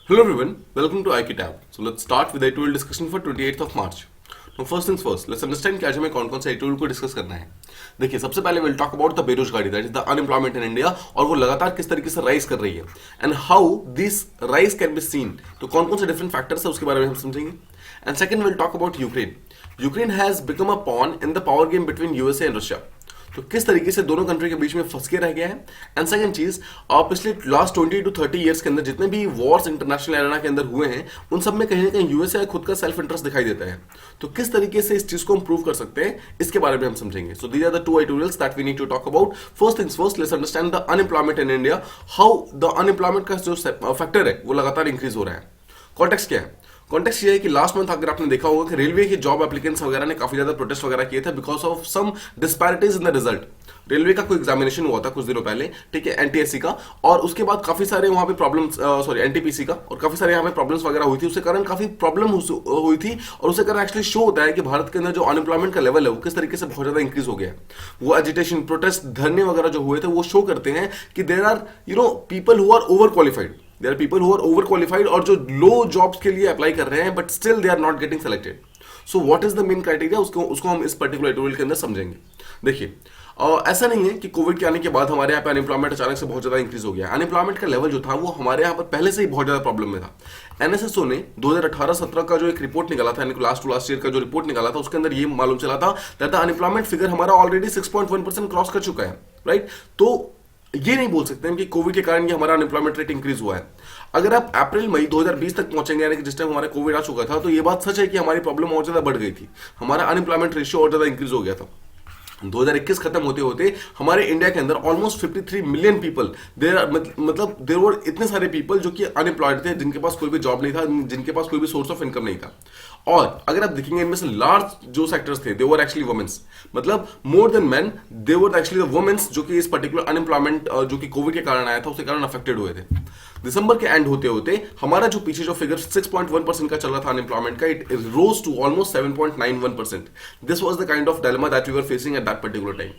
Hello everyone, welcome to IKTab. So let's start with the editorial discussion for 28th of March. Now first things first, let's understand कि आज हमें कौन कौन से editorial को discuss करना है. देखिए सबसे पहले we'll talk about the बेरोजगारी, that is the unemployment in India, और वो लगातार किस तरीके से राइज कर रही है and how this rise can be seen. तो कौन कौन से different factors है उसके बारे में हम समझेंगे. And second we'll talk about Ukraine. Ukraine has become a pawn in the power game between USA and Russia. तो किस तरीके से दोनों कंट्री के बीच में फंस के रह गया है. एंड सेकंड चीज, पिछले लास्ट 20 to 30 ईयर्स के अंदर जितने भी वॉर्स इंटरनेशनल एरेना के अंदर हुए हैं उन सब में कहीं ना कहीं यूएसए खुद का सेल्फ इंटरेस्ट दिखाई देता है. तो किस तरीके से इस चीज को इंप्रूव कर सकते हैं इसके बारे में हम समझेंगे. So these are the two editorials that we need to talk about. First things first, let's understand the unemployment in India, how the unemployment का जो फैक्टर है वो लगातार इंक्रीज हो रहा है. कॉन्टेक्स्ट क्या है? कॉन्टेक्स्ट ये है कि लास्ट मंथ अगर आपने देखा होगा कि रेलवे के जॉब एप्लीकेंट्स वगैरह ने काफी ज्यादा प्रोटेस्ट वगैरह किए थे because of some disparities in the result. Railway का कोई एग्जामिनेशन हुआ था कुछ दिनों पहले, ठीक है, एनटीएससी का, और उसके बाद काफी सारे वहां पे प्रॉब्लम्स, सॉरी एनटीपीसी का, और काफी सारे यहाँ पे प्रॉब्लम्स वगैरह हुई थी. उसके कारण काफी प्रॉब्लम हुई थी और उसके कारण एक्चुअली शो होता है कि भारत के अंदर जो अनएम्प्लॉयमेंट का लेवल है वो किस तरीके से बहुत ज्यादा इंक्रीज हो गया है. वो एजिटेशन, प्रोटेस्ट, धरने वगैरह जो हुए थे वो शो करते हैं कि there are people who are over qualified. There are people who are overqualified और जो लो जॉब्स के लिए अप्लाई कर रहे हैं but still they are not getting selected. So what is the main criteria, उसको हम इस पर्टिकुलर एडिटोरियल के अंदर समझेंगे. देखिए ऐसा नहीं है कि कोविड के आने के बाद हमारे यहाँ पे अनएम्प्लॉयमेंट अचानक से बहुत ज्यादा इंक्रीज हो गया. अनएम्प्लॉयमेंट का लेवल जो था वो हमारे यहाँ पर पहले से ही बहुत ज्यादा प्रॉब्लम में था. एनएसएसओ ने 2018-17 का जो एक रिपोर्ट निकाला था, लास्ट टू लास्ट ईयर का जो रिपोर्ट निकाला था, उसके अंदर ये मालूम चला था दैट द अनएम्प्लॉयमेंट फिगर हमारा ऑलरेडी 6.1% क्रॉस कर चुका है. राइट, तो ये नहीं बोल सकते हैं कि कोविड के कारण ये हमारा अनएम्प्लॉयमेंट रेट इंक्रीज हुआ है. अगर आप अप्रैल मई 2020 तक पहुंचेंगे, यानी कि जिस टाइम हमारा कोविड आ चुका था, तो ये बात सच है कि हमारी प्रॉब्लम और ज्यादा बढ़ गई थी. हमारा अनएम्प्लॉयमेंट रेशियो और ज्यादा इंक्रीज हो गया था. 2021 खत्म होते होते हमारे इंडिया के अंदर ऑलमोस्ट 53 मिलियन पीपल, मतलब देयर वर इतने सारे पीपल जो कि अनएम्प्लॉयड थे, जिनके पास कोई भी जॉब नहीं था, जिनके पास कोई भी सोर्स ऑफ इनकम नहीं था. और अगर आप देखेंगे इनमें से लार्ज जो सेक्टर्स थे दे वर एक्चुअली वुमेन्स, मतलब more than men they were actually the women's जो कि इस पर्टिकुलर अनएम्प्लॉयमेंट जो कि कोविड के कारण आया था उसके कारण अफेक्टेड हुए थे. दिसंबर के एंड होते होते हमारा जो पीछे जो फिगर 6.1% का चल रहा था अनएम्प्लॉयमेंट का, it rose to almost 7.91%. This was the kind of dilemma that we were facing at that particular time.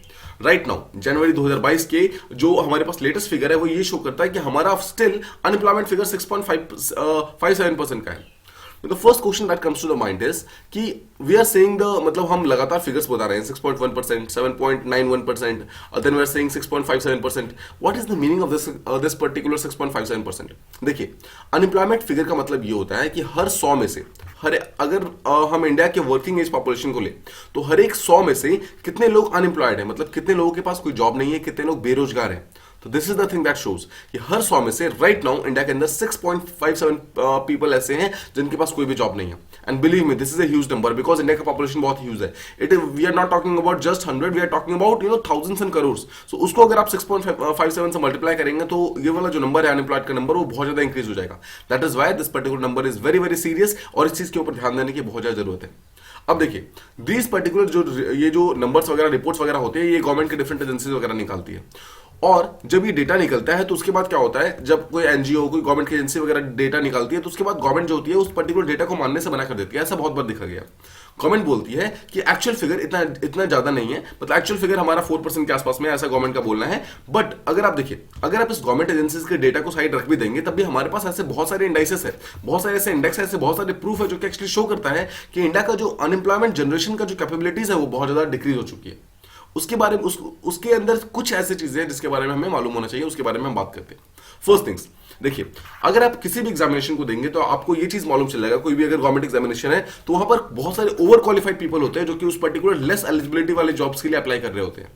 Right now जनवरी 2022 के जो हमारे पास लेटेस्ट फिगर है वो ये शो करता है कि हमारा स्टिल अनएम्प्लॉयमेंट फिगर 6.57% का है. The first question that comes to the mind is कि we are saying मतलब हम लगातार फिगर्स बता रहे हैं 6.1%, 7.91%, then we are saying 6.57%. What is the meaning of this particular 6.57%? देखिए अनएम्प्लॉयमेंट फिगर का मतलब ये होता है कि हर 100 में से अगर हम इंडिया के वर्किंग एज पॉपुलेशन को ले तो हर एक 100 में से कितने लोग अनएम्प्लॉयड है, मतलब कितने लोगों के पास कोई जॉब नहीं है, कितने लोग बेरोजगार हैं. तो this is the thing that shows कि हर 100 में से राइट नाउ इंडिया के अंदर 6.57 पीपल ऐसे हैं जिनके पास कोई भी जॉब नहीं है. And believe me this is a huge number because India का पॉपुलेशन बहुत ह्यूज है. We are not talking about just 100, we are talking about thousands and crores. So उसको अगर आप 6.57 से मल्टीप्लाई करेंगे तो ये वाला जो नंबर है अनएम्प्लॉयड का नंबर वो बहुत ज्यादा इंक्रीज हो जाएगा. That is why this particular number is very very serious और इस चीज के ऊपर ध्यान देने की बहुत ज्यादा जरूरत है. अब देखिए दीज पर्टिकुलर जो ये जो नंबर्स वगैरह रिपोर्ट्स वगैरह होते हैं ये गवर्नमेंट के डिफरेंट एजेंसीज वगैरह निकालती है. और जब ये डेटा निकलता है तो उसके बाद क्या होता है, जब कोई एनजीओ कोई गवर्नमेंट की एजेंसी वगैरह डेटा निकालती है तो उसके बाद गवर्नमेंट जो होती है उस पर्टिकुलर डेटा को मानने से मना कर देती है. ऐसा बहुत बार देखा गया. गवर्नमेंट बोलती है कि एक्चुअल फिगर इतना ज्यादा नहीं है, मतलब एक्चुअल फिगर हमारा 4% के आसपास में, ऐसा गवर्नमेंट का बोलना है. बट अगर आप देखिए, अगर आप इस गवर्नमेंट एजेंसीज के डेटा को साइड रख भी देंगे तब भी हमारे पास ऐसे बहुत सारे इंडाइसेस है, बहुत सारे ऐसे इंडेक्स है, ऐसे बहुत सारे प्रूफ है जो कि एक्चुअली शो करता है कि इंडिया का जो अनएम्प्लॉयमेंट जनरेशन का जो कैपेबिलिटीज है वो बहुत ज्यादा डिक्रीज हो चुकी है. उसके बारे में उसके अंदर कुछ ऐसी चीजें हैं जिसके बारे में हमें मालूम होना चाहिए, उसके बारे में हम बात करते हैं. फर्स्ट थिंग्स, देखिए अगर आप किसी भी एग्जामिनेशन को देंगे तो आपको ये चीज मालूम चलेगा, कोई भी अगर गवर्नमेंट एग्जामिनेशन है तो वहां पर बहुत सारे ओवर क्वालिफाइड पीपल होते हैं जो कि उस पर्टिकुलर लेस एलिजिबिलिटी वाले जॉब्स के लिए अप्लाई कर रहे होते हैं.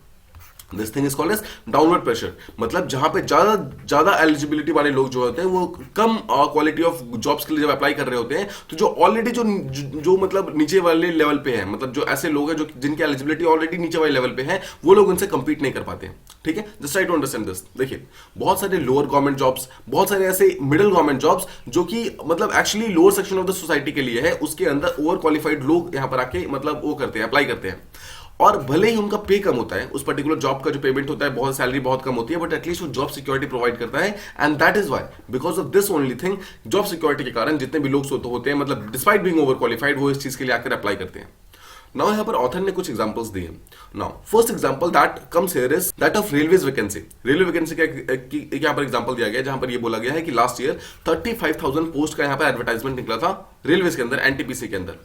This thing is called as downward pressure, मतलब जहां पे ज्यादा एलिजिबिलिटी वाले लोग जो होते हैं वो कम क्वालिटी ऑफ जॉब्स के लिए जब अप्लाई कर रहे होते हैं तो जो ऑलरेडी जो मतलब नीचे वाले लेवल पे है, मतलब जो ऐसे लोग हैं जो जिनकी एलिजिबिलिटी ऑलरेडी नीचे वाले लेवल पे है, वो लोग उनसे कंपीट नहीं कर पाते हैं. ठीक है, just try to understand this. देखिए बहुत सारे लोअर गवर्नमेंट जॉब्स, बहुत सारे ऐसे मिडिल गवर्नमेंट जॉब्स जो कि मतलब actually lower section of the society के लिए है, उसके अंदर ओवर क्वालिफाइड लोग यहाँ पर आके मतलब वो करते हैं, अप्लाई करते हैं. और भले ही उनका पे कम होता है, उस पर्टिकुलर जॉब का जो पेमेंट होता है, बहुत सैलरी बहुत कम होती है, बट एटलीस्ट वो जॉब सिक्योरिटी प्रोवाइड करता है. And that is why because of this only thing, job security के कारण जितने भी लोग होते हैं, मतलब डिस्पाइट बीइंग ओवर क्वालिफाइड, वो इस चीज के लिए आकर अप्लाई करते हैं. नाउ यहाँ पर ऑथर ने कुछ एग्जांपल्स दिए। Now first example that comes here is that of railways vacancy. Railway vacancy का एक यहाँ पर एग्जांपल दिया गया है, जहां पर ये बोला गया है कि लास्ट ईयर 35,000 पोस्ट का यहाँ पर एडवर्टाइजमेंट निकला था रेलवेज के अंदर, एनटीपीसी के अंदर।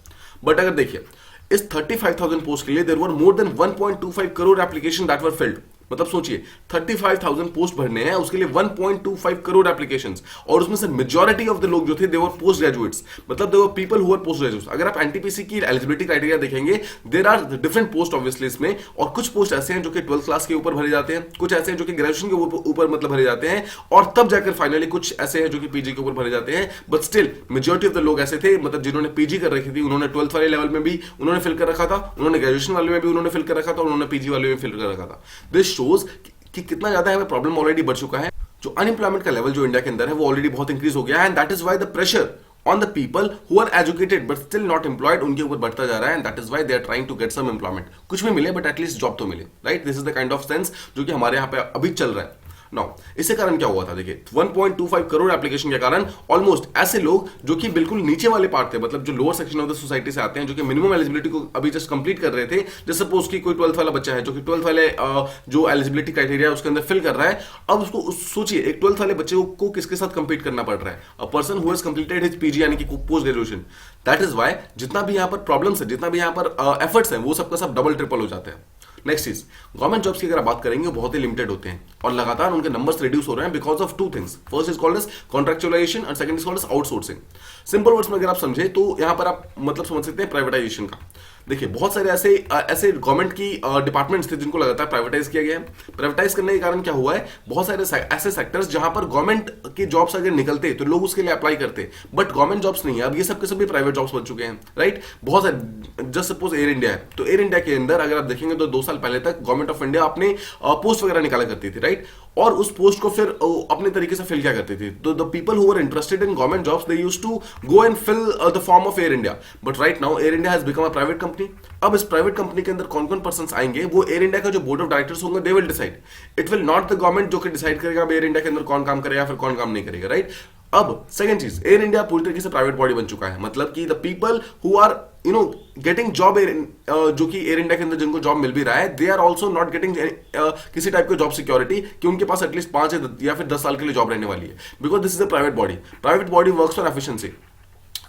बट अगर देखिए इस 35,000 पोस्ट के लिए there were more than 1.25 crore application that were filled. मतलब सोचिए 35,000 पोस्ट भरने हैं, उसके लिए 1.25 करोड़ एप्लीकेशंस, और उसमें से मेजॉरिटी ऑफ द लोग जो थे दे वर पोस्ट ग्रेजुएट्स, मतलब they were people who are post graduates. अगर आप एनटीपीसी की एलिजिबिलिटी क्राइटेरिया देखेंगे, there are different post obviously इसमें, और कुछ पोस्ट ऐसे हैं जो कि 12th क्लास के ऊपर भरे जाते हैं, कुछ ऐसे हैं जो कि ग्रेजुएशन के ऊपर मतलब भरे जाते हैं, और तब जाकर फाइनली कुछ ऐसे हैं जो कि पीजी के ऊपर भरे जाते हैं। But still majority of the लोग ऐसे थे, मतलब जिन्होंने पीजी कर रखी थी उन्होंने 12th वाले लेवल में भी उन्होंने फिल कर रखा था, उन्होंने ग्रेजुएशन वाले में भी उन्होंने फिल कर रखा था, उन्होंने पीजी वाले में फिल कर रखा था। दिस शोज कि कितना ज्यादा हमें प्रॉब्लम ऑलरेडी बढ़ चुका है। जो अनएम्प्लॉयमेंट का लेवल जो इंडिया के अंदर है वो ऑलरेडी बहुत इंक्रीज हो गया है, and that is why the pressure on the people who are educated but still not employed उनके ऊपर बढ़ता जा रहा है, and that is why they are trying to get some employment. कुछ भी मिले बट एटलीस्ट जॉब तो मिले, right? This is the kind of sense जो कि हमारे यहाँ पे अभी चल रहा है। नाउ इससे कारण क्या हुआ था, देखिए 1.25 करोड़ एप्लीकेशन के कारण ऑलमोस्ट ऐसे लोग जो कि बिल्कुल नीचे वाले पार्ट थे, मतलब जो lower section of the society से आते हैं, जो कि मिनिमम एलिजिबिलिटी को अभी जस्ट कंप्लीट कर रहे थे, जैसे सपोज कि कोई 12th वाला बच्चा है जो कि 12th वाले जो एलिजिबिलिटी क्राइटेरिया है उसके अंदर फिल कर रहा है। अब उसको सोचिए एक 12th वाले बच्चे को किसके साथ कंपीट करना पड़ रहा है, अ person who has completed his PG यानी कि post graduation. That is why जितना भी यहाँ पर प्रॉब्लम्स है, जितना भी यहाँ पर एफर्ट्स हैं, वो सबका सब डबल ट्रिपल हो जाते हैं। नेक्स्ट चीज, गवर्नमेंट जॉब्स की अगर आप बात करेंगे वो बहुत ही लिमिटेड होते हैं और लगातार उनके नंबर्स रिड्यूस हो रहे हैं because of two things. First is called as contractualisation और second is called as outsourcing. Simple words में अगर आप समझे तो यहां पर आप मतलब समझ सकते हैं प्राइवेटाइजेशन का। देखिए बहुत सारे ऐसे गवर्नमेंट की डिपार्टमेंट्स थे जिनको लगातार प्राइवेटाइज किया गया है। प्राइवेटाइज करने के कारण क्या हुआ है, बहुत सारे ऐसे सेक्टर्स जहां पर गवर्नमेंट के जॉब्स अगर निकलते तो लोग उसके लिए अप्लाई करते, बट गवर्नमेंट जॉब्स नहीं है। अब ये सब के सभी प्राइवेट जॉब्स बन चुके हैं, राइट? बहुत सारे, जस्ट सपोज एयर इंडिया है, तो एयर इंडिया के अंदर अगर आप देखेंगे तो 2 साल पहले तक गवर्नमेंट ऑफ इंडिया अपने पोस्ट वगैरह निकाला करती थी, राइट? और उस पोस्ट को फिर अपने तरीके से फिल क्या करती थी, तो the people who are interested in government jobs they used to go and fill the form of Air India. But right now Air India has become a private company. अब इस प्राइवेट कंपनी के अंदर कौन कौन person आएंगे, वो air India का जो बोर्ड ऑफ डायरेक्टर्स होंगे they will decide. It will not the government जो कि डिसाइड करेगा एयर इंडिया के अंदर कौन काम करेगा फिर कौन काम नहीं करेगा, राइट? अब सेकंड चीज, एयर इंडिया पूरी तरीके से प्राइवेट बॉडी बन चुका है, मतलब कि the people who are getting job जो कि एयर इंडिया के अंदर जिनको जॉब मिल भी रहा है, they are also not getting किसी टाइप की जॉब सिक्योरिटी कि उनके पास एटलीस्ट 5 या फिर 10 साल के लिए जॉब रहने वाली है, because this is a private body. Private body works for efficiency.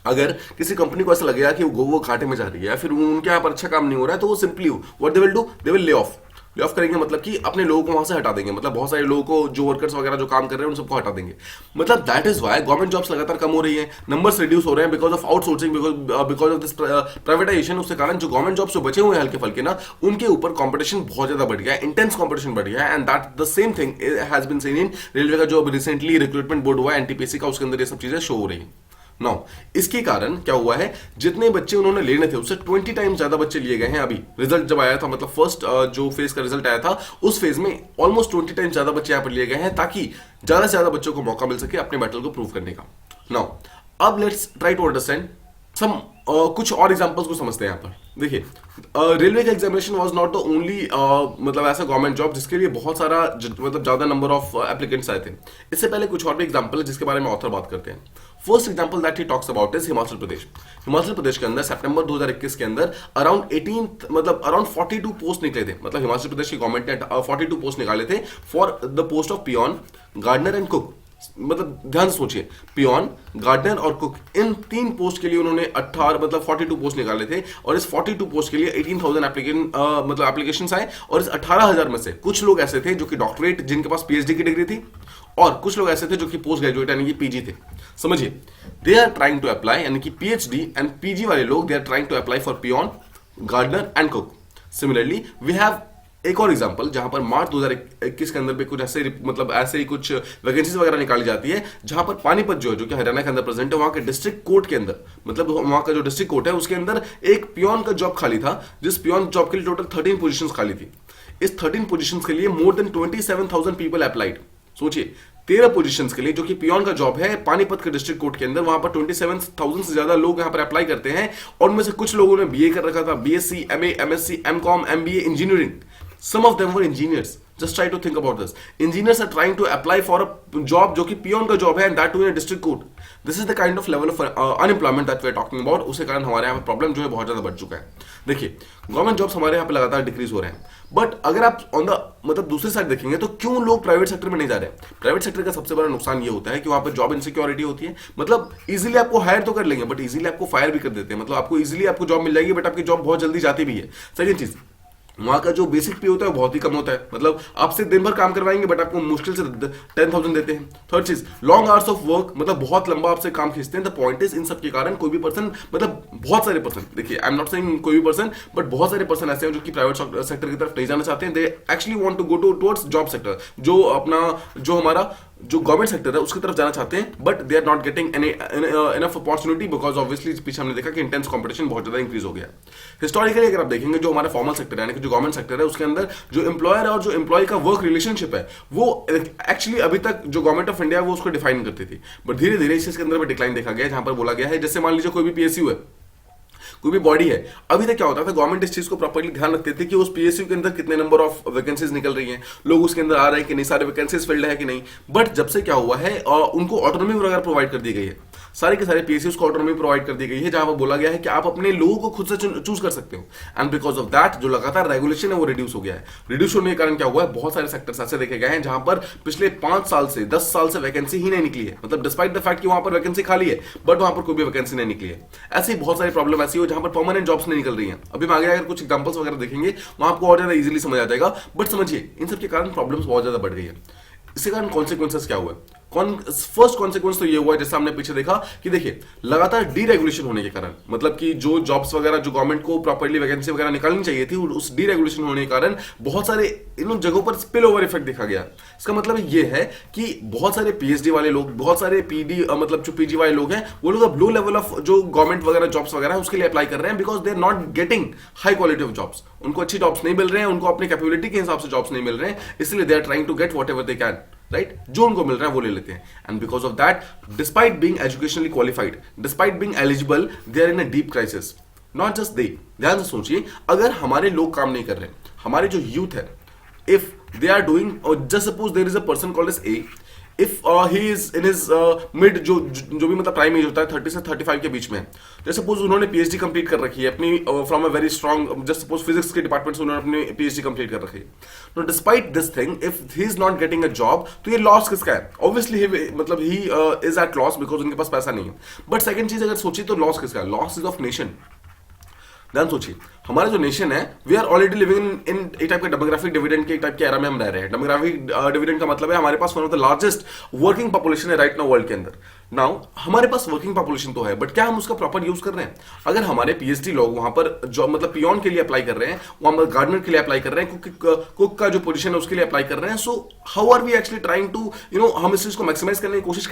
अगर किसी कंपनी को ऐसा लगेगा कि वो घाटे में जा रही है या फिर उनके यहाँ पर अच्छा काम नहीं हो रहा है, तो वो simply what they will do, they will lay off करेंगे, मतलब कि अपने लोगों को वहां से हटा देंगे, मतलब बहुत सारे लोगों को जो वर्कर्स वगैरह जो काम कर रहे हैं उन सबको हटा देंगे। मतलब that is why government jobs लगातार कम हो रही है, नंबर्स रिड्यूस हो रहे हैं because of outsourcing, because of this privatisation. उसके कारण जो गवर्नमेंट जॉब्स जो बचे हुए हैं हल्के फल्के ना, उनके ऊपर कॉम्पिटिशन बहुत ज्यादा बढ़ गया है, इंटेंस कॉम्पिटिशन बढ़ गया है, and that the same thing has been seen in railway का जो रिसेंटली रिक्रूटमेंट बोर्ड हुआ है एनटीपीसी का, उसके अंदर ये सब चीजें शो हो रही है। नौ इसके कारण क्या हुआ है, जितने बच्चे उन्होंने लेने थे उससे 20 टाइम्स ज्यादा बच्चे लिए गए हैं। अभी रिजल्ट जब आया था, मतलब फर्स्ट जो फेज का रिजल्ट आया था उस फेज में ऑलमोस्ट 20 टाइम्स ज्यादा बच्चे यहां पर लिए गए हैं, ताकि ज्यादा से ज्यादा बच्चों को मौका मिल सके अपने बैटल को प्रूव करने का। नाउ अब let's try to understand some कुछ और एग्जांपल्स को समझते हैं यहाँ पर। देखिए रेलवे का examination was not the only मतलब ऐसा गवर्नमेंट जॉब जिसके लिए बहुत सारा मतलब ज्यादा नंबर ऑफ एप्लीकेंट्स आए थे। इससे पहले कुछ और भी एग्जांपल है जिसके बारे में ऑथर बात करते हैं। First example that he talks about is Himachal Pradesh. Himachal Pradesh के अंदर सितंबर 2021 के अंदर अराउंड 42 पोस्ट निकले थे, मतलब हिमाचल प्रदेश की गवर्नमेंट ने 42 पोस्ट निकाले थे for the post of peon, gardener and cook. मतलब ध्यान से सोचिए, पियोन, गार्डनर और कुक, इन 3 पोस्ट के लिए उन्होंने 42 पोस्ट निकाले थे, और इस 42 पोस्ट के लिए 18,000 एप्लीकेशंस आए, और इस 18,000 में से कुछ लोग ऐसे थे जो कि डॉक्टरेट, जिनके पास पीएचडी की डिग्री थी, और कुछ लोग ऐसे थे जो कि पोस्ट ग्रेजुएट यानी कि पीजी थे। समझिए, they are trying to apply, यानी कि पीएचडी एंड पीजी वाले लोग they are trying to apply for peon, gardener and cook. Similarly we have एक और एग्जांपल जहां पर मार्च 2021 के अंदर पे कुछ ऐसे ही कुछ वैकेंसीज वगैरह निकाली जाती है, जहां पर पानीपत जो कि हरियाणा के अंदर प्रेजेंट है, वहां के डिस्ट्रिक्ट कोर्ट के अंदर, मतलब वहां का जो डिस्ट्रिक्ट कोर्ट है उसके अंदर एक पियोन का जॉब खाली था, जिस पियोन जॉब के लिए टोटल 13 पोजीशंस खाली थी। इस 13 पोजीशंस के लिए मोर देन 27,000 पीपल अप्लाइड। सोचिए 13 पोजीशंस के लिए जो कि पियोन का जॉब है पानीपत के डिस्ट्रिक्ट कोर्ट के अंदर, वहां पर 27,000 से ज्यादा लोग यहां पर अप्लाई करते हैं, और उनमें से कुछ लोगों ने बीए कर रखा था, BSc, MA, MSc, MCom, MBA, engineering. Some of them were engineers. Just try to think about this. Engineers are trying to apply for a job जो कि पियोन का जॉब है, and that too in district court. This is the kind of level of unemployment that we are talking about. उसके कारण हमारे यहाँ पे problem जो है बहुत ज्यादा बढ़ चुका है. देखिए, गवर्नमेंट जॉब्स हमारे यहाँ पे लगातार डिक्रीज हो रहे हैं, बट अगर आप ऑन द मतलब दूसरी साइड देखेंगे तो क्यों लोग प्राइवेट सेक्टर में नहीं जा रहे हैं? प्राइवेट सेक्टर का सबसे बड़ा नुकसान ये होता है कि वहां पर जॉब इनसिक्योरिटी होती है. मतलब इजीली आपको हायर तो कर लेंगे, बट इजीली आपको फायर भी कर देते हैं. मतलब आपको इजीली आपको जॉब मिल जाएगी, बट आपकी जॉब बहुत जल्दी जाती भी है. सेकंड चीज, वहां का जो बेसिक पे होता है वो बहुत ही कम होता है. मतलब आपसे दिन भर काम करवाएंगे बट आपको मुश्किल से 10,000 देते हैं. थर्ड चीज, लॉन्ग आवर्स ऑफ वर्क, मतलब बहुत लंबा आपसे काम खींचते हैं. द पॉइंट इज, इन सब के कारण कोई भी पर्सन, मतलब बहुत सारे पर्सन, देखिए आई एम नॉट सेइंग कोई भी पर्सन, बट बहुत सारे पर्सन ऐसे हैं जो कि प्राइवेट सेक्टर की तरफ नहीं जाना चाहते हैं. They actually want to go towards job sector, जो अपना जो हमारा जो गवर्नमेंट सेक्टर है उसकी तरफ जाना चाहते हैं, but they are not getting any enough opportunity, because obviously पीछे हमने देखा कि इंटेंस कंपटीशन बहुत ज्यादा इंक्रीज हो गया. हिस्टोरिकली अगर आप देखेंगे, जो हमारा फॉर्मल सेक्टर है, यानी कि जो गवर्नमेंट सेक्टर है, उसके अंदर जो एम्प्लॉयर और जो एम्प्लॉय का वर्क रिलेशनशिप है, वो एक्चुअली अभी तक जो गवर्नमेंट ऑफ इंडिया है वो उसको डिफाइन करती थी. बट धीरे धीरे इसके अंदर में डिक्लाइन देखा गया, जहां पर बोला गया है, जैसे मान लीजिए कोई भी पीएसयू है, कोई भी बॉडी है. अभी तक क्या होता था, गवर्नमेंट इस चीज को प्रॉपर्ली ध्यान रखते थे कि उस पीएसयू के अंदर कितने नंबर ऑफ वैकेंसीज निकल रही हैं, लोग उसके अंदर आ रहे हैं कि नहीं, सारे वैकेंसीज फिल्ड है कि नहीं. बट जब से क्या हुआ है, उनको ऑटोनॉमी वगैरह प्रोवाइड कर दी गई है. सारे के सारे पीएसयूज को ऑटोनॉमी प्रोवाइड कर दी गई है, जहां पर बोला गया है कि आप अपने लोगों को खुद से चूज कर सकते हो. एंड बिकॉज ऑफ दैट जो लगातार रेगुलेशन है वो रिड्यूस हो गया है. रिड्यूस होने के कारण क्या हुआ है, बहुत सारे सेक्टर्स ऐसे देखे गए हैं जहां पर पिछले 5 साल से 10 साल से वैकेंसी ही नहीं निकली है. मतलब डिस्पाइट द फैक्ट कि वहां पर वैकेंसी खाली है, बट वहां पर कोई भी वैकेंसी नहीं निकली है. ऐसी बहुत सारी प्रॉब्लम ऐसी हो जहां पर परमानेंट जॉब्स नहीं निकल रही हैं. अभी आगे अगर कुछ एग्जांपल्स वगैरह देखेंगे, वहां आपको और ज्यादा इजीली समझ आ जाएगा. बट समझिए, इन सब के कारण प्रॉब्लम्स बहुत ज्यादा बढ़ गई है. इसके कारण कॉन्सिक्वेंसेस क्या हुआ है? फर्स्ट कॉन्सिक्वेंस तो ये हुआ, जैसे हमने पीछे देखा कि देखिए, लगातार डीरेगुलेशन होने के कारण, मतलब कि जो जॉब्स वगैरह जो गवर्नमेंट को प्रॉपर्ली वैकेंसी वगैरह निकालनी चाहिए थी, उस डीरेगुलेशन होने के कारण बहुत सारे इन जगहों पर स्पिल ओवर इफेक्ट देखा गया. इसका मतलब ये है कि बहुत सारे पीएचडी वाले लोग, बहुत सारे पीडी मतलब जो पीजी वाले लोग हैं, वो लोग अब लो लेवल ऑफ जो गवर्नमेंट वगैरह जॉब्स वगैरह है उसके लिए अप्लाई कर रहे हैं, because they are not getting high quality of jobs. उनको अच्छी जॉब्स नहीं मिल रहे हैं, उनको अपनी कैपेबिलिटी के हिसाब से जॉब्स नहीं मिल रहे हैं, इसलिए they are trying to get whatever they can, right. जो उनको मिल रहा है वो ले लेते हैं. And because of that, despite being educationally qualified, despite being eligible, they are in a deep crisis. Not just they, ध्यान से सोचिए, अगर हमारे लोग काम नहीं कर रहे, हमारे जो यूथ है, if they are doing, just suppose there is a person called as A, if he is in his mid, जो भी मतलब प्राइम एज होता है 30 से 35 के बीच में, जैसे सपोज उन्होंने पीएचडी कंप्लीट कर रखी है अपनी from a very strong, just suppose physics के डिपार्टमेंट से उन्होंने अपनी पीएचडी कंप्लीट कर रखी है. No, despite this thing, if he is not getting a job, तो ये लॉस किसका है? ऑब्वियसली मतलब he is at loss, because उनके पास पैसा नहीं है. बट सेकंड चीज अगर सोचिए तो लॉस किसका है? Loss is of nation. ध्यान सोचिए, हमारा जो नेशन है, we are already living in एक टाइप के डेमोग्राफिक डिविडेंड के एक टाइप के एरा में हम रह रहे हैं. डेमोग्राफिक डिविडेंड का मतलब है हमारे पास one of the largest working population है राइट नाउ वर्ल्ड के अंदर. नाउ हमारे पास वर्किंग पॉपुलेशन तो है, बट क्या हम उसका प्रॉपर यूज कर रहे हैं? अगर हमारे पीएचडी लोग वहां पर जॉब मतलब पियोन के लिए अप्लाई कर रहे हैं, वहां पर गार्डनर के लिए अप्लाई कर रहे हैं, कुक का जो पोजीशन है उसके लिए अप्लाई कर रहे हैं, so how are we actually trying to हम इस चीज को मैक्सिमाइज करने की कोशिश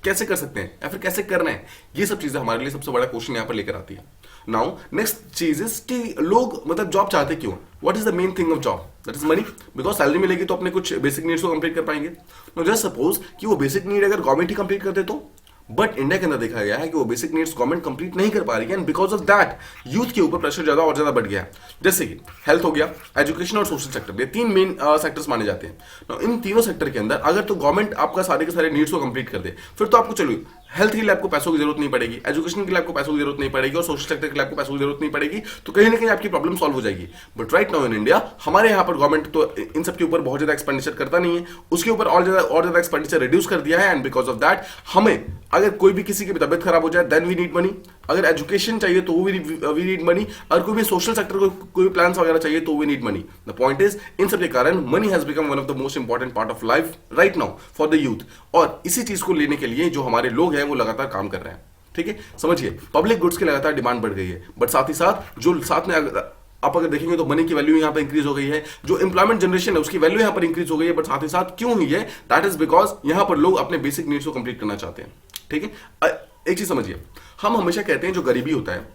कैसे कर सकते हैं, या फिर कैसे करना है? ये सब चीजें हमारे लिए सबसे बड़ा क्वेश्चन यहाँ पर लेकर आती है. नाउ नेक्स्ट चीज इज कि लोग मतलब जॉब चाहते क्यों? What is the main thing of job? That is money. Because salary मिलेगी तो अपने कुछ बेसिक नीड्स को कंप्लीट कर पाएंगे. नो, जस्ट सपोज कि वो बेसिक नीड अगर गवर्नमेंट ही कंप्लीट कर दे तो, बट इंडिया के अंदर देखा गया है कि वो बेसिक नीड्स गवर्नमेंट कंप्लीट नहीं कर पा रही है, and because of that youth के ऊपर प्रेशर ज्यादा और ज्यादा बढ़ गया है. जैसे कि हेल्थ हो गया, एजुकेशन और सोशल सेक्टर, ये 3 मेन सेक्टर्स माने जाते हैं. Now, इन तीनों सेक्टर के अंदर अगर तो गवर्नमेंट आपका सारे के सारे नीड्स को कंप्लीट कर दे, फिर तो आपको चलिए हेल्थ के लिए आपको पैसों की जरूरत नहीं पड़ेगी, एजुकेशन के लिए आपको पैसों की जरूरत नहीं पड़ेगी, और सोशल सेक्टर के लिए आपको पैसों की जरूरत नहीं पड़ेगी, तो कहीं ना कहीं आपकी प्रॉब्लम सॉल्व हो जाएगी. But right now in India, हमारे यहाँ पर गवर्नमेंट तो इन सब के ऊपर बहुत ज्यादा एक्सपेंडिचर करता नहीं है, उसके ऊपर और ज्यादा एक्सपेंडिचर रिड्यूस कर दिया है. एंड बिकॉज ऑफ दैट, हमें अगर कोई भी किसी की तबियत खराब हो जाए, देन वी नीड मनी. अगर एजुकेशन चाहिए तो वी नीड मनी. अगर कोई भी सोशल सेक्टर को कोई प्लान वगैरह चाहिए तो we need money. The point is, इन सब के कारण money has become one of the most important part of life right now for the youth. और इसी चीज को लेने के लिए जो हमारे लोग हैं वो लगातार काम कर रहे हैं. ठीक है, समझिए, पब्लिक गुड्स की लगातार डिमांड बढ़ गई है, बट साथ ही साथ जो साथ में आप अगर देखेंगे तो मनी की वैल्यू यहाँ पर इंक्रीज हो गई है, जो एम्प्लॉयमेंट जनरेशन है उसकी वैल्यू यहाँ पर इंक्रीज हो गई है. बट साथ ही साथ क्यों हुई है? दैट इज बिकॉज यहाँ पर लोग अपने बेसिक नीड्स को कंप्लीट करना चाहते हैं. ठीक है, एक चीज समझिए, हम हमेशा कहते हैं जो गरीबी होता है,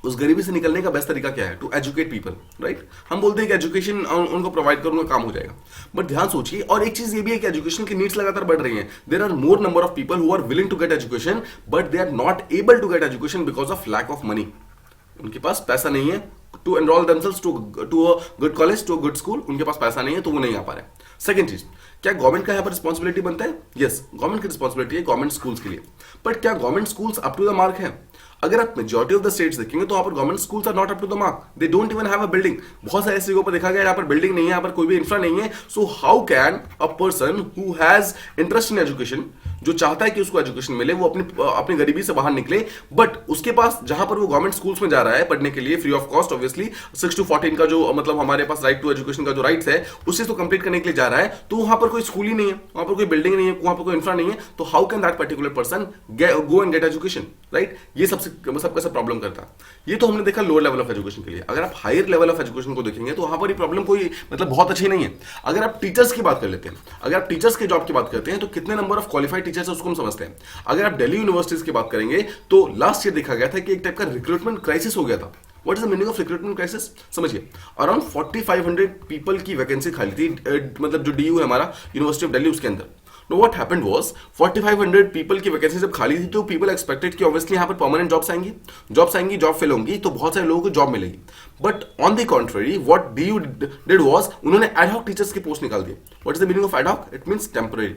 उस गरीबी से निकलने का बेस्ट तरीका क्या है? To educate people, right. हम बोलते हैं कि एजुकेशन उनको प्रोवाइड करूंगा, काम हो जाएगा. बट ध्यान सोचिए, और एक चीज ये भी है कि एजुकेशन की नीड्स लगातार बढ़ रही हैं. There are more number of people who are willing to get education, but they are not able to get education because of lack of money. उनके पास पैसा नहीं है, to enrol themselves to a good college, to a good school, उनके पास पैसा नहीं है तो वो नहीं आ पा रहे। सेकंड चीज, क्या गवर्नमेंट का यहाँ पर रिस्पॉन्सिबिलिटी बनता है? यस, गवर्नमेंट की रिस्पॉन्सिबिलिटी है गवर्नमेंट स्कूल्स के लिए। बट क्या government schools up to the mark है? अगर आप मेजॉरिटी ऑफ द स्टेट्स देखेंगे तो वहां पर government schools are not up to the mark, they don't even have a building. बहुत सारे ऐसी जगहों पर देखा गया यहाँ पर बिल्डिंग नहीं है, यहाँ पर कोई भी इंफ्रा नहीं है। So how can a person who has interest in education, जो चाहता है कि उसको एजुकेशन मिले, वो अपनी गरीबी से बाहर निकले, बट उसके पास जहां पर वो गवर्नमेंट स्कूल्स में जा रहा है पढ़ने के लिए free of cost, obviously 6 to 14 का जो मतलब हमारे पास राइट टू एजुकेशन का जो राइट्स है उसी को कंप्लीट करने के लिए जा रहा है, तो वहां पर कोई स्कूल ही नहीं है, वहां पर कोई बिल्डिंग नहीं है, वहां पर कोई इंफ्रा नहीं है, तो how can that particular person go and get education, right? ये सबसे प्रॉब्लम करता है। ये तो हमने देखा लोअर लेवल ऑफ एजुकेशन के लिए। अगर आप हायर लेवल ऑफ एजुकेशन को देखेंगे तो वहां पर ये प्रॉब्लम कोई मतलब बहुत अच्छी नहीं है। अगर आप टीचर्स की बात कर लेते हैं, अगर आप टीचर्स के जॉब की बात करते हैं तो कितने नंबर ऑफ क्वालिफाइड टीचर्स है उसको हम समझते हैं। अगर आप दिल्ली यूनिवर्सिटीज की बात करेंगे तो लास्ट ईयर देखा गया था कि एक टाइप का रिक्रूटमेंट क्राइसिस हो गया था। What is the meaning of recruitment crisis? समझिए, अराउंड 4500 पीपल की वैकेंसी खाली थी, मतलब जो डीयू है हमारा यूनिवर्सिटी ऑफ दिल्ली उसके अंदर। Know what happened was 4500 people की वैकेंसी जब खाली थी तो पीपल एक्सपेक्टेड कि ऑब्वियसली यहाँ पर परमानेंट जॉब आएंगी, जॉब फिल होंगी तो बहुत सारे लोगों को जॉब मिलेगी। But on the contrary what DU did was उन्होंने एडहॉक टीचर्स की पोस्ट निकाल दी। What is the meaning of ad hoc? It means temporary,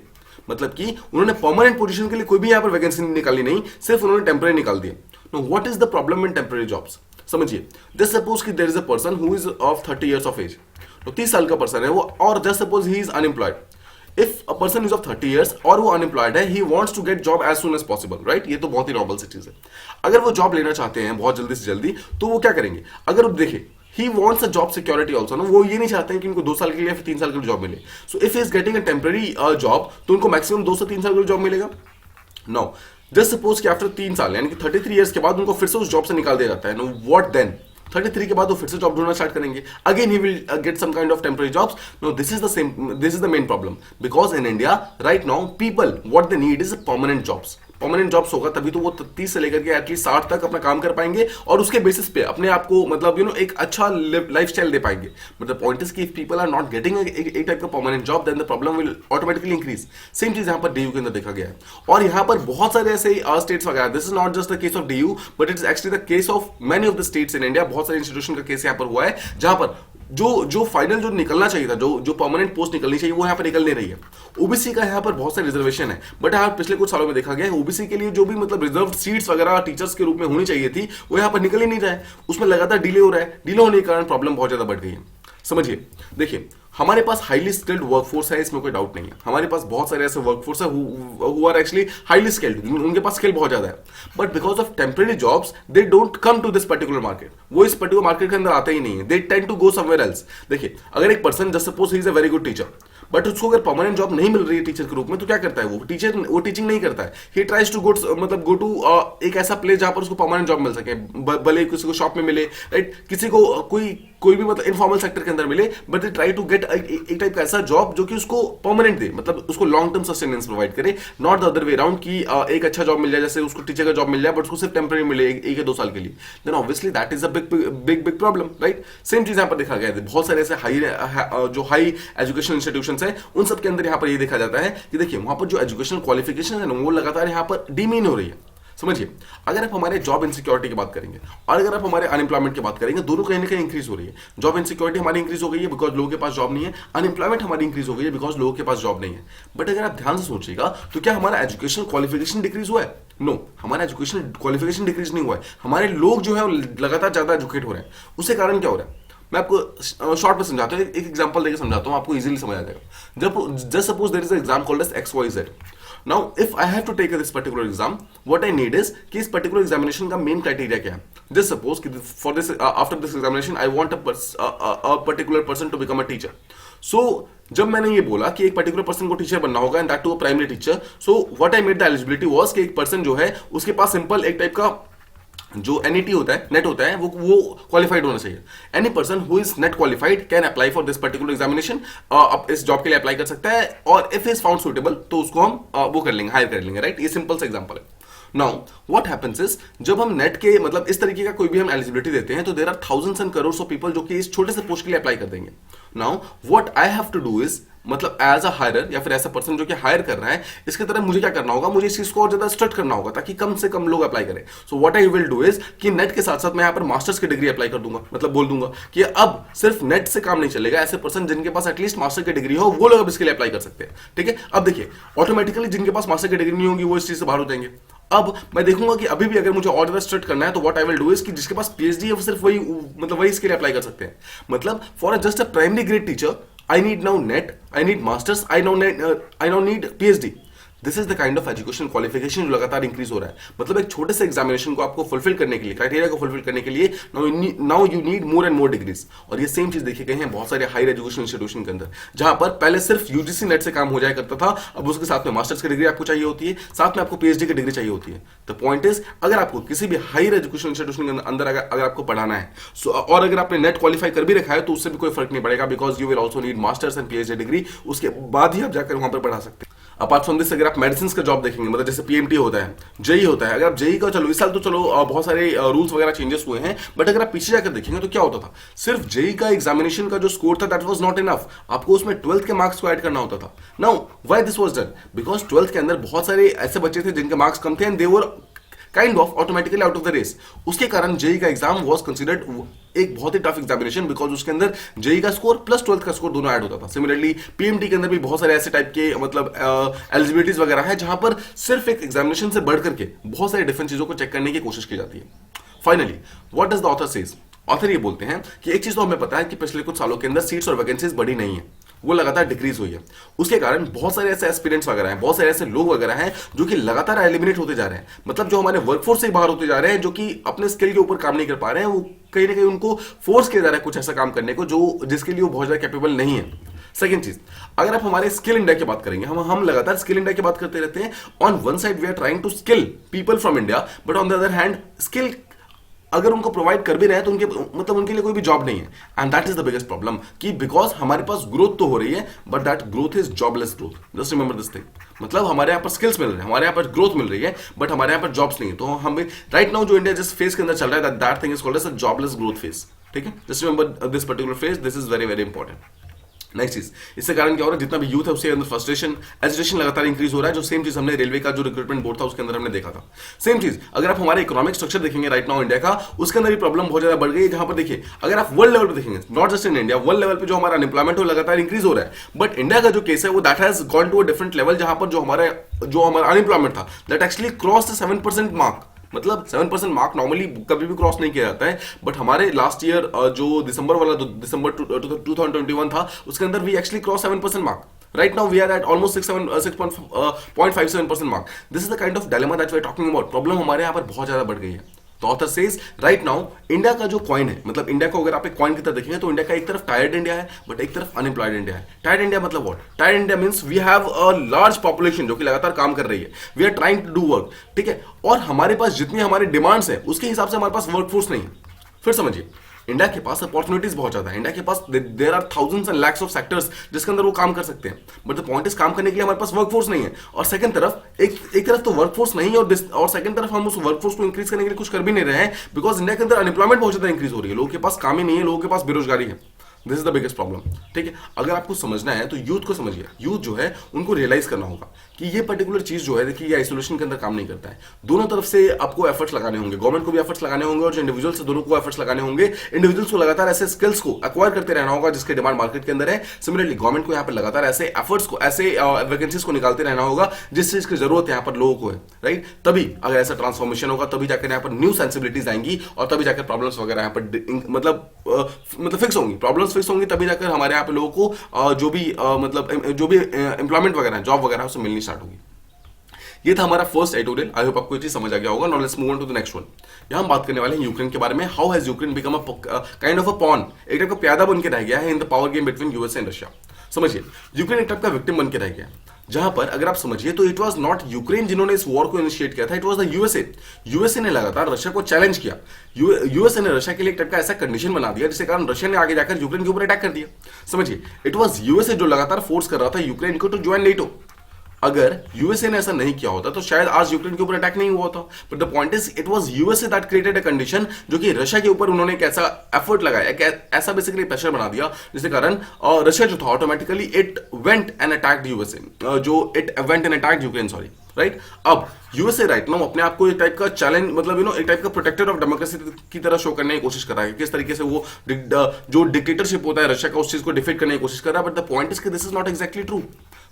मतलब कि उन्होंने परमानेंट पोजीशन के लिए कोई भी यहाँ पर वैकेंसी निकाली नहीं, सिर्फ उन्होंने टेम्परेरी निकाल दिया। No what is the problem in temporary jobs? समझिए, जस्ट सपोज कि there is a person who is of 30 years of age, तो 30 साल का पर्सन है वो, और just suppose he is unemployed. If a person is of 30 years और वो अनएम्प्लॉयड है, he wants to get job as soon as possible, right? ये तो बहुत ही नॉर्मल सी चीज है। अगर वो जॉब लेना चाहते हैं बहुत जल्दी से जल्दी तो वो क्या करेंगे? अगर वो देखें he wants a job security also, ना, वो ये नहीं चाहते हैं कि इनको 2 साल के लिए या फिर 3 साल के लिए जॉब मिले। So if he is getting a temporary job तो उनको मैक्सिमम 2 से 3 साल के लिए जॉब मिलेगा। नाउ जस्ट सपोज कि आफ्टर 3 साल यानी कि 33 years के बाद उनको फिर से उस जॉब से निकाल दिया जाता है। Know what then? 33 के बाद वो फिर से जॉब ढूंढना स्टार्ट करेंगे, again he will get some kind of temporary jobs. No this is the main problem, because in India right now people what they need is permanent jobs. Permanent jobs होगा तभी तो वो 30 से लेकर के at least 60 तक अपना काम कर पाएंगे और उसके बेसिस पे अपने आप को मतलब एक अच्छा लाइफस्टाइल दे पाएंगे। मतलब पॉइंट इज कि if people are not getting एक टाइप का permanent job then the problem will automatically increase. Same चीज यहाँ पर डीयू के अंदर देखा गया है और यहाँ पर बहुत सारे ऐसे स्टेट्स वगैरह, this is not just the case of DU but it is actually the case of many of the states in India. बहुत सारे इंस्टीट्यूशन का केस यहाँ पर हुआ है जहां पर जो फाइनल जो निकलना चाहिए था, जो परमानेंट पोस्ट निकलनी चाहिए वो यहाँ पर निकल नहीं रही है। ओबीसी का यहाँ पर बहुत सारे रिजर्वेशन है, बट यहाँ पिछले कुछ सालों में देखा गया है ओबीसी के लिए जो भी मतलब रिजर्व सीट्स वगैरह टीचर्स के रूप में होनी चाहिए थी वो यहाँ पर निकल ही नहीं रहा है, उसमें लगातार डिले हो रहा है। डिले होने के कारण प्रॉब्लम बहुत ज्यादा बढ़ गई है। समझिए, देखिए हमारे पास हाईली स्किल्ड वर्कफोर्स है, इसमें कोई डाउट नहीं है। हमारे पास बहुत सारे ऐसे वर्कफोर्स है who are actually highly skilled, उनके पास स्किल बहुत ज्यादा है, but because of temporary jobs they don't come to this particular market. वो इस पर्टिकुलर मार्केट के अंदर आते ही नहीं है, they tend to go somewhere else. देखिए, अगर एक person just suppose he is a very good teacher but उसको अगर परमानेंट जॉब नहीं मिल रही है टीचर के रूप में तो क्या करता है वो टीचिंग नहीं करता है। He tries to go to एक ऐसा प्लेस जहां पर उसको परमानेंट जॉब मिल सके, भले किसी को शॉप में मिले, राइट, किसी को कोई भी मतलब इनफॉर्मल सेक्टर के अंदर मिले, but they try to get एक टाइप का ऐसा जॉब जो कि उसको परमानेंट दे, मतलब उसको लॉन्ग टर्म सस्टेनेंस प्रोवाइड करे, not the other way around कि एक अच्छा जॉब मिल जाए, जैसे उसको टीचर का जॉब मिल जाए बट उसको सिर्फ टेम्पररी मिले 1 या 2 साल के लिए, then obviously that is a big problem, right. Same चीज यहाँ पर देखा गया है, बहुत सारे ऐसे हाई एजुकेशन इंस्टीट्यूशंस है, उन सब के अंदर यहाँ पर ये देखा जाता है कि देखिए वहां पर जो एजुकेशनल क्वालिफिकेशन है ना वो लगातार यहाँ पर डिमीन हो रही है। समझिए, अगर आप हमारे जॉब इनसिक्योरिटी की बात करेंगे और अगर आप हमारे अनएम्प्लॉयमेंट की बात करेंगे, दोनों कहीं ना कहीं इंक्रीज हो रही है। जॉब इनसिक्योरिटी हमारी इंक्रीज हो गई है बिकॉज लोगों के पास जॉब नहीं है, अनएम्प्लॉयमेंट हमारी इंक्रीज हो गई है बिकॉज लोगों के पास जॉब नहीं है। बट अगर आप ध्यान से सोचिएगा तो क्या हमारा एजुकेशन क्वालिफिकेशन डिक्रीज हुआ है? नो, हमारा एजुकेशन क्वालिफिकेशन डिक्रीज नहीं हुआ है, हमारे लोग जो है लगातार ज्यादा एजुकेट हो रहे हैं। उसके कारण क्या हो रहा है मैं आपको शॉर्ट में समझाता हूँ, एक एग्जांपल देकर समझाता हूँ, आपको इजीली समझ आ जाएगा। जब just suppose there is a exam called as XYZ। Now, if I have to take this particular exam, what I need is कि इस particular examination का main criteria क्या है। Just suppose कि for this after this examination I want a particular person to become a teacher. So जब मैंने ये बोला कि एक पर्टिकुलर पर्सन को टीचर बनना होगा and that too a primary teacher, so what I made the eligibility was कि एक पर्सन जो है उसके पास सिंपल एक टाइप का जो NET होता है, नेट होता है, वो क्वालिफाइड होना चाहिए। Any person who is net qualified can apply for this particular examination, इस जॉब के लिए अप्लाई कर सकता है और इफ इज फाउंड सुटेबल तो उसको हम वो कर लेंगे, हायर कर लेंगे, राइट। ये सिंपल सा एग्जांपल है। नाउ व्हाट हैपेंस इज, जब हम नेट के मतलब इस तरीके का कोई भी हम एलिजिबिलिटी देते हैं तो there are thousands and crore of people जो कि इस छोटे से पोस्ट के लिए अप्लाई कर देंगे. Now what I have to do is, मतलब एज अ हायरर या फिर ऐसा पर्सन जो कि हायर कर रहा है, इसके तरह मुझे क्या करना होगा, मुझे इस चीज को और ज्यादा स्ट्रिक्ट करना होगा ताकि कम से कम लोग अप्लाई करें. सो what I will do is कि नेट के साथ साथ मैं यहाँ पर मास्टर्स की डिग्री अप्लाई कर दूंगा, मतलब बोल दूंगा कि अब सिर्फ नेट से काम नहीं चलेगा, ऐसे पर्सन जिनके पास एटलीस्ट मास्टर की डिग्री हो वो लोग अब इसके लिए अप्लाई कर सकते हैं. ठीक है, अब देखिए ऑटोमेटिकली जिनके पास मास्टर की डिग्री नहीं होगी वो इस चीज से बाहर हो जाएंगे. अब मैं देखूंगा कि अभी भी अगर मुझे और ज्यादा स्ट्रिक्ट करना है तो what I will do is कि जिसके पास पीएचडी है वो सिर्फ वही मतलब वही इसके लिए अप्लाई कर सकते हैं. मतलब for just a primary grade teacher I need now net, I need masters, I now need PhD. This is the kind of education qualification जो लगातार इंक्रीज हो रहा है. मतलब एक छोटे से एग्जामिनेशन को आपको फुलफिल करने के लिए, क्राइटेरिया को फुलफिल करने के लिए now you need more and more degrees. और ये सेम चीज देखी गई है बहुत सारे हायर एजुकेशन इंस्टीट्यूशन के अंदर, जहां पर पहले सिर्फ यूजीसी नेट से काम हो जाया करता था, अब उसके साथ में मास्टर्स की डिग्री आपको चाहिए होती है, साथ में आपको पीएचडी की डिग्री चाहिए होती है. द पॉइंट इज, अगर आपको किसी भी हायर एजुकेशन इंस्टीट्यूशन के अंदर अगर आपको पढ़ाना है और अगर आपने नेट क्वालिफाई कर भी रखा है तो उससे भी कोई फर्क नहीं पड़ेगा, because you will also need masters and PhD degree. उसके बाद ही आप जाकर वहां पर पढ़ा सकते हैं. अपार्ट फ्रॉम दिस, अगर आप मेडिसिन का जॉब देखेंगे, मतलब जैसे पीएमटी होता है, जेई होता है, अगर आप जेई का, चलो इस साल तो चलो बहुत सारे रूल्स वगैरह चेंजेस हुए हैं, बट अगर आप पीछे जाकर देखेंगे तो क्या होता था, सिर्फ जेई का एग्जामिनेशन का जो स्कोर था दैट वाज नॉट इनफ, आपको उसमें 12th के मार्क्स को ऐड करना होता था. Now why this was done, because 12th के अंदर बहुत सारे ऐसे बच्चे थे जिनके मार्क्स कम थे and they were kind of automatically out of the race. उसके कारण जेई का एग्जाम वाज कंसीडर्ड एक बहुत ही टफ एग्जामिनेशन, बिकॉज उसके अंदर जेई का स्कोर प्लस 12th का स्कोर दोनों ऐड होता था. सिमिलरली पीएमटी के अंदर भी बहुत सारे ऐसे टाइप के मतलब एलिजिबिलिटीज वगैरह है जहां पर सिर्फ एक एग्जामिनेशन से बढ़ करके बहुत सारी डिफरेंट चीजों को चेक करने की कोशिश की जाती है. Finally what does the author says, author ये बोलते हैं कि एक चीज तो हमें पता है कि पिछले कुछ सालों के अंदर सीट्स और वैकेंसीज बढ़ी नहीं है, वो लगातार डिक्रीज हुई है. उसके कारण बहुत सारे ऐसे एस्पिरेंट्स वगैरह हैं, बहुत सारे ऐसे लोग वगैरह हैं जो कि लगातार एलिमिनेट होते जा रहे हैं. मतलब जो हमारे वर्कफोर्स से बाहर होते जा रहे हैं, जो कि अपने स्किल के ऊपर काम नहीं कर पा रहे हैं, वो कहीं ना कहीं उनको फोर्स किया जा रहा है कुछ ऐसा काम करने को जो जिसके लिए वो बहुत ज्यादा कैपेबल नहीं है. सेकंड चीज, अगर आप हमारे स्किल इंडिया की बात करेंगे, हम लगातार स्किल इंडिया की बात करते रहते हैं. On one side we are trying to skill people from India, but on the other hand skill अगर उनको प्रोवाइड कर भी रहे हैं तो उनके मतलब उनके लिए कोई भी जॉब नहीं है. And that is the biggest problem कि बिकॉज हमारे पास ग्रोथ तो हो रही है but that growth is jobless growth. Just remember this thing. मतलब हमारे यहाँ पर स्किल्स मिल रहे हैं, हमारे यहाँ पर ग्रोथ मिल रही है, बट हमारे यहाँ पर जॉब्स नहीं है. तो हमें राइट नाउ जो इंडिया जिस फेज के अंदर चल रहा है, that thing is called as a jobless growth phase. ठीक है, just remember this particular phase, this is very very important. Next चीज, इससे कारण क्या हो रहा है, जितना भी यूथ है उसके अंदर फ्रस्ट्रेशन, एजिटेशन लगातार इंक्रीज हो रहा है. जो सेम चीज हमने रेलवे का जो रिक्रूटमेंट बोर्ड था उसके अंदर हमने देखा था. सेम चीज अगर आप हमारे इकोनॉमिक स्ट्रक्चर देखेंगे राइट नाउ इंडिया का, उसके अंदर भी प्रॉब्लम बहुत ज्यादा बढ़ गई है. जहां पर देखिए अगर आप वर्ल्ड लेवल पे देखेंगे, not just in India, world level पे जो हमारा अनएम्प्लॉयमेंट हो लगातार इंक्रीज हो रहा है. बट इंडिया का जो केस है वो that has gone to a different level, जहां पर जो हमारा अनएम्प्लॉयमेंट था that actually cross the 7% mark. मतलब 7% मार्क नॉर्मली कभी भी क्रॉस नहीं किया जाता है, बट हमारे लास्ट ईयर जो दिसंबर वाला दिसंबर 2021 था उसके अंदर we actually cross 7% mark. Right now we are at almost 6.57% mark. This is the kind of dilemma that we are talking about. Problem हमारे यहाँ पर बहुत ज्यादा बढ़ गई है. तो author says right now India का जो कॉइन है, मतलब इंडिया को अगर आप एक कॉइन की तरह देखेंगे तो इंडिया का एक तरफ टायर्ड इंडिया है बट एक तरफ अनएम्प्लॉयड इंडिया है. टायर्ड इंडिया मतलब what, tired India means we have a large population जो कि लगातार काम कर रही है, we are trying to do work. ठीक है, और हमारे पास जितनी हमारी डिमांड्स है उसके हिसाब से हमारे पास वर्कफोर्स नहीं है. फिर समझिए, इंडिया के पास अपॉर्चुनिटीज बहुत ज्यादा है, इंडिया के पास there are thousands and lakhs of sectors जिसके अंदर वो काम कर सकते हैं, बट द पॉइंट इज काम करने के लिए हमारे पास वर्कफोर्स नहीं है. और सेकंड तरफ एक तरफ तो वर्कफोर्स नहीं है और सेकंड तरफ हम उस वर्कफोर्स को इंक्रीज करने के लिए कुछ कर भी नहीं रहे हैं, बिकॉज इंडिया के अंदर अनएम्प्लॉयमेंट बहुत ज्यादा इंक्रीज हो रही है, लोगों के पास काम ही नहीं है, लोगों के पास बेरोजगारी है. This is the biggest problem. ठीक है, अगर आपको समझना है तो यूथ को समझिए. यूथ जो है उनको रियलाइज करना होगा कि ये पर्टिकुलर चीज जो है, देखिए ये आइसोलेशन के अंदर काम नहीं करता है. दोनों तरफ से आपको एफर्ट्स लगाने होंगे, गवर्नमेंट को भी एफर्ट्स लगाने होंगे और जो इंडिविजुअल्स है दोनों को एफर्ट्स लगाने होंगे. इंडिविजुअल्स को लगातार ऐसे स्किल्स को एक्वायर करते रहना होगा जिसके डिमांड मार्केट के अंदर है. सिमिलरली गवर्नमेंट को यहाँ पर लगातार ऐसे एफर्ट्स को, ऐसे वैकेंसीज को निकालते रहना होगा जिस चीज की जरूरत यहाँ पर लोगों को है. राइट, तभी अगर ऐसा ट्रांसफॉर्मेशन होगा, तभी जाकर यहाँ पर न्यू सेंसिबिलिटीज आएंगी और तभी जाकर प्रॉब्लम्स वगैरह यहाँ पर मतलब फिक्स होंगी. प्रॉब्लम्स फिक्स होंगी तभी जाकर हमारे यहाँ पे लोगों को जो भी एम्प्लॉयमेंट वगैरह जॉब वगैरह उससे मिलनी स्टार्ट होगी. ये था हमारा फर्स्ट एडिटोरियल. आई होप आपको ये चीज समझ आ गया होगा. Now let's move on to the next one. यहां हम बात करने वाले हैं यूक्रेन के बारे में. How has Ukraine become a kind of a pawn, एक टाइप का प्यादा बन के रह गया है in the power game between USA and Russia. समझिए, यूक्रेन एक टाइप का विक्टिम बन के रह गया, जहां पर अगर आप समझिए तो इट वाज नॉट यूक्रेन जिन्होंने इस वॉर को इनिशिएट किया था, it was the USA. USA ने लगातार रशिया को चैलेंज किया. यूएसए ने रशिया के लिए एक टाइप का ऐसा कंडीशन बना दिया जिसके कारण रशिया ने आगे जाकर यूक्रेन के ऊपर अटैक कर दिया. समझिए, इट वाज यूएसए जो लगातार फोर्स कर रहा था यूक्रेन को टू ज्वाइन नेटो. अगर यूएसए ने ऐसा नहीं किया होता तो शायद आज यूक्रेन के ऊपर अटैक नहीं हुआ था, but the point is it was USA that created a condition, जो कि रशिया के ऊपर उन्होंने एक ऐसा एफर्ट लगाया, ऐसा बेसिकली प्रेशर बना दिया, जिसके कारण रशिया जो था automatically it went and attacked USA, जो it went and attacked Ukraine, sorry, right. अब यूएसए राइट नाउ अपने आप को एक टाइप का चैलेंज, मतलब एक टाइप का प्रोटेक्टर ऑफ डेमोक्रेसी की तरह शो करने की कोशिश कर रहा है, किस तरीके से वो जो डिक्टेटरशिप होता है रशिया का उस चीज को डिफीट करने की कोशिश कर रहा है, बट द पॉइंट इज कि this is not exactly true.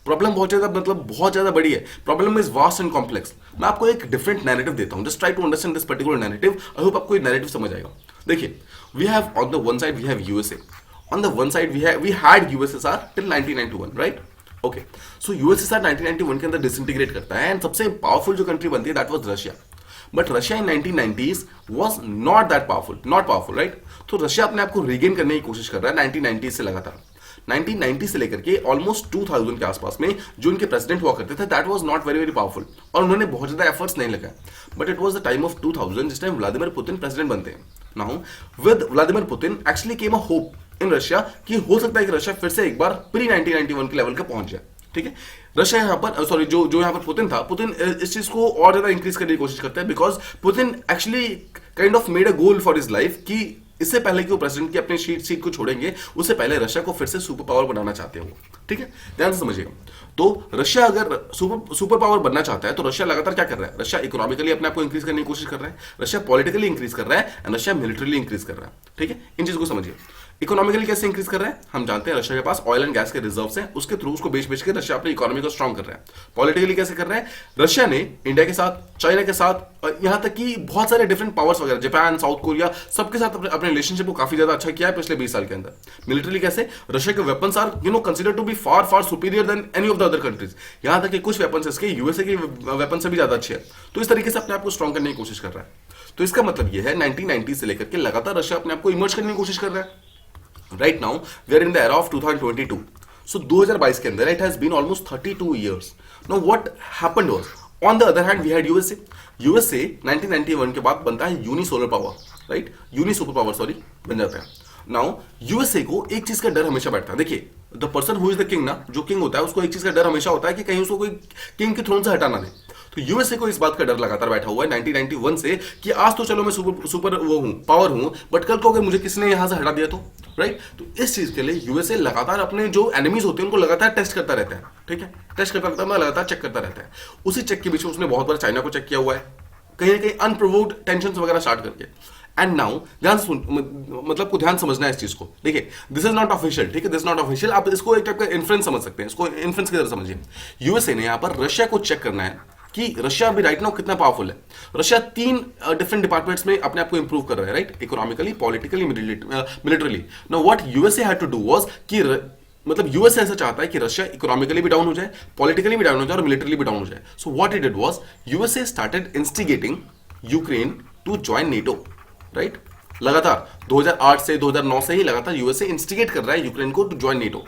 Problem बहुत ज्यादा, मतलब बहुत ज्यादा बड़ी है, problem is vast and complex. मैं आपको एक डिफरेंट नैरेटिव देता हूं, just try to understand this particular narrative, I hope आपको ये नैरेटिव समझ आएगा। देखिए, we have on the one side we have USA, on the one side we had USSR till 1991, right. Okay, so USSR 1991 के अंदर disintegrate करता है and सबसे पावरफुल जो कंट्री बनती है that was Russia, but Russia in 1990s was not that powerful, right. तो Russia अपने आप को रिगेन करने की कोशिश कर रहा है 1990 से लगातार। 1990 से लेकर के ऑलमोस्ट 2000 के आसपास में जो इनके प्रेसिडेंट हुआ करते थे that was not very very powerful, और उन्होंने बहुत ज्यादा एफर्ट्स नहीं लगाए, but it was the time of 2000 जिस टाइम व्लादिमीर पुतिन प्रेसिडेंट बनते हैं। Now with Vladimir Putin actually came a hope in Russia कि हो सकता है कि रशिया फिर से एक बार प्री 1991 के लेवल का पहुंच जाए, ठीक है। रशिया यहाँ पर सॉरी जो यहाँ पर पुतिन था, पुतिन इस चीज को और ज्यादा इंक्रीज करने की कोशिश करता है, because Putin actually kind of made a goal for his life कि इससे पहले कि वो प्रेसिडेंट की अपनी सीट को छोड़ेंगे, उससे पहले रशिया को फिर से सुपर पावर बनाना चाहते हैं वो, ठीक है, ध्यान से समझिएगा। तो रशिया अगर सुपर पावर बनना चाहता है तो रशिया लगातार क्या कर रहा है, रशिया इकोनॉमिकली अपने आप को इंक्रीज करने की कोशिश कर रहा है, रशिया पॉलिटिकली इंक्रीज कर रहा है एंड रशिया मिलिटरीली इंक्रीज कर रहा है, ठीक है। इन चीजों को समझिए। इकोनॉमिकली कैसे इंक्रीज कर रहा है, हम जानते हैं रशिया के पास ऑयल एंड गैस के रिजर्व्स हैं, उसके थ्रू उसको बेच के रशिया अपनी इकोनॉमी को स्ट्रांग कर रहा है। पॉलिटिकली कैसे कर रहा है, रशिया ने इंडिया के साथ, चाइना के साथ, यहां तक कि बहुत सारे डिफरेंट पावर्स वगैरह, जापान, साउथ कोरिया, सबके साथ अपने रिलेशनशिप को काफी ज्यादा अच्छा किया है पिछले 20 साल के अंदर। मिलिटरी कैसे, रशिया के weapons are considered to be far far superior than any of the other countries, यहां तक कि कुछ वेपन्स इसके यूएसए के वेपन से भी ज्यादा अच्छे हैं। तो इस तरीके से अपने आप को स्ट्रांग करने की कोशिश कर रहा है। तो इसका मतलब यह है 1990 से लेकर के लगातार रशिया अपने आप को इमर्ज करने की कोशिश कर रहा है। Right now, we are in the era of 2022. So 2022 के अंदर it has been almost 32 years. Now what happened was, on the other hand, we had USA. USA 1991 के बाद बनता है uni solar power, right, uni superpower sorry बन जाता है। Now USA को एक चीज का डर हमेशा बैठता है, देखिए the person who is the king ना, जो किंग होता है उसको एक चीज का डर हमेशा होता है कि कहीं उसको कोई किंग के थ्रोन से हटाना दे। तो यूएसए को इस बात का डर लगातार बैठा हुआ है 1991 से कि आज तो चलो मैं सुपर वो हूं, पावर हूं, बट कल को अगर मुझे किसी ने यहां से हटा दिया तो, राइट। तो इस चीज के लिए यूएसए लगातार अपने जो एनिमीज होते हैं उनको लगातार टेस्ट करता रहता है, ठीक है, टेस्ट करता रहता है, लगातार चेक करता रहता है। उसी चेक के बीच में उसने बहुत बार चाइना को चेक किया हुआ है, कहीं ना कहीं अनप्रोवोक्ड टेंशन वगैरह स्टार्ट करके। एंड नाउ ध्यान मतलब को ध्यान समझना है इस चीज को, देखिए दिस इज नॉट ऑफिशियल, ठीक है, दिस नॉट ऑफिशियल, आप इसको एक टाइप का इन्फ्लुएंस समझ सकते हैं, इसको इन्फ्लुएंस की तरह समझिए। यूएसए ने यहां पर रशिया को चेक करना है कि रशिया अभी राइट नाउ कितना पावरफुल है। रशिया 3 डिफरेंट डिपार्टमेंट्स में अपने आप को इंप्रूव कर रहा है, right, economically, politically, militarily. Now what USA had to do was कि मतलब यूएसए ऐसा चाहता है कि रशिया इकोनॉमिकली भी डाउन हो जाए, पॉलिटिकली भी डाउन हो जाए और मिलिटरीली भी डाउन हो जाए। So what it did was USA started instigating Ukraine to join NATO, right. लगातार 2008 से 2009 से ही लगातार यूएसए इंस्टिगेट कर रहा है यूक्रेन को to join NATO.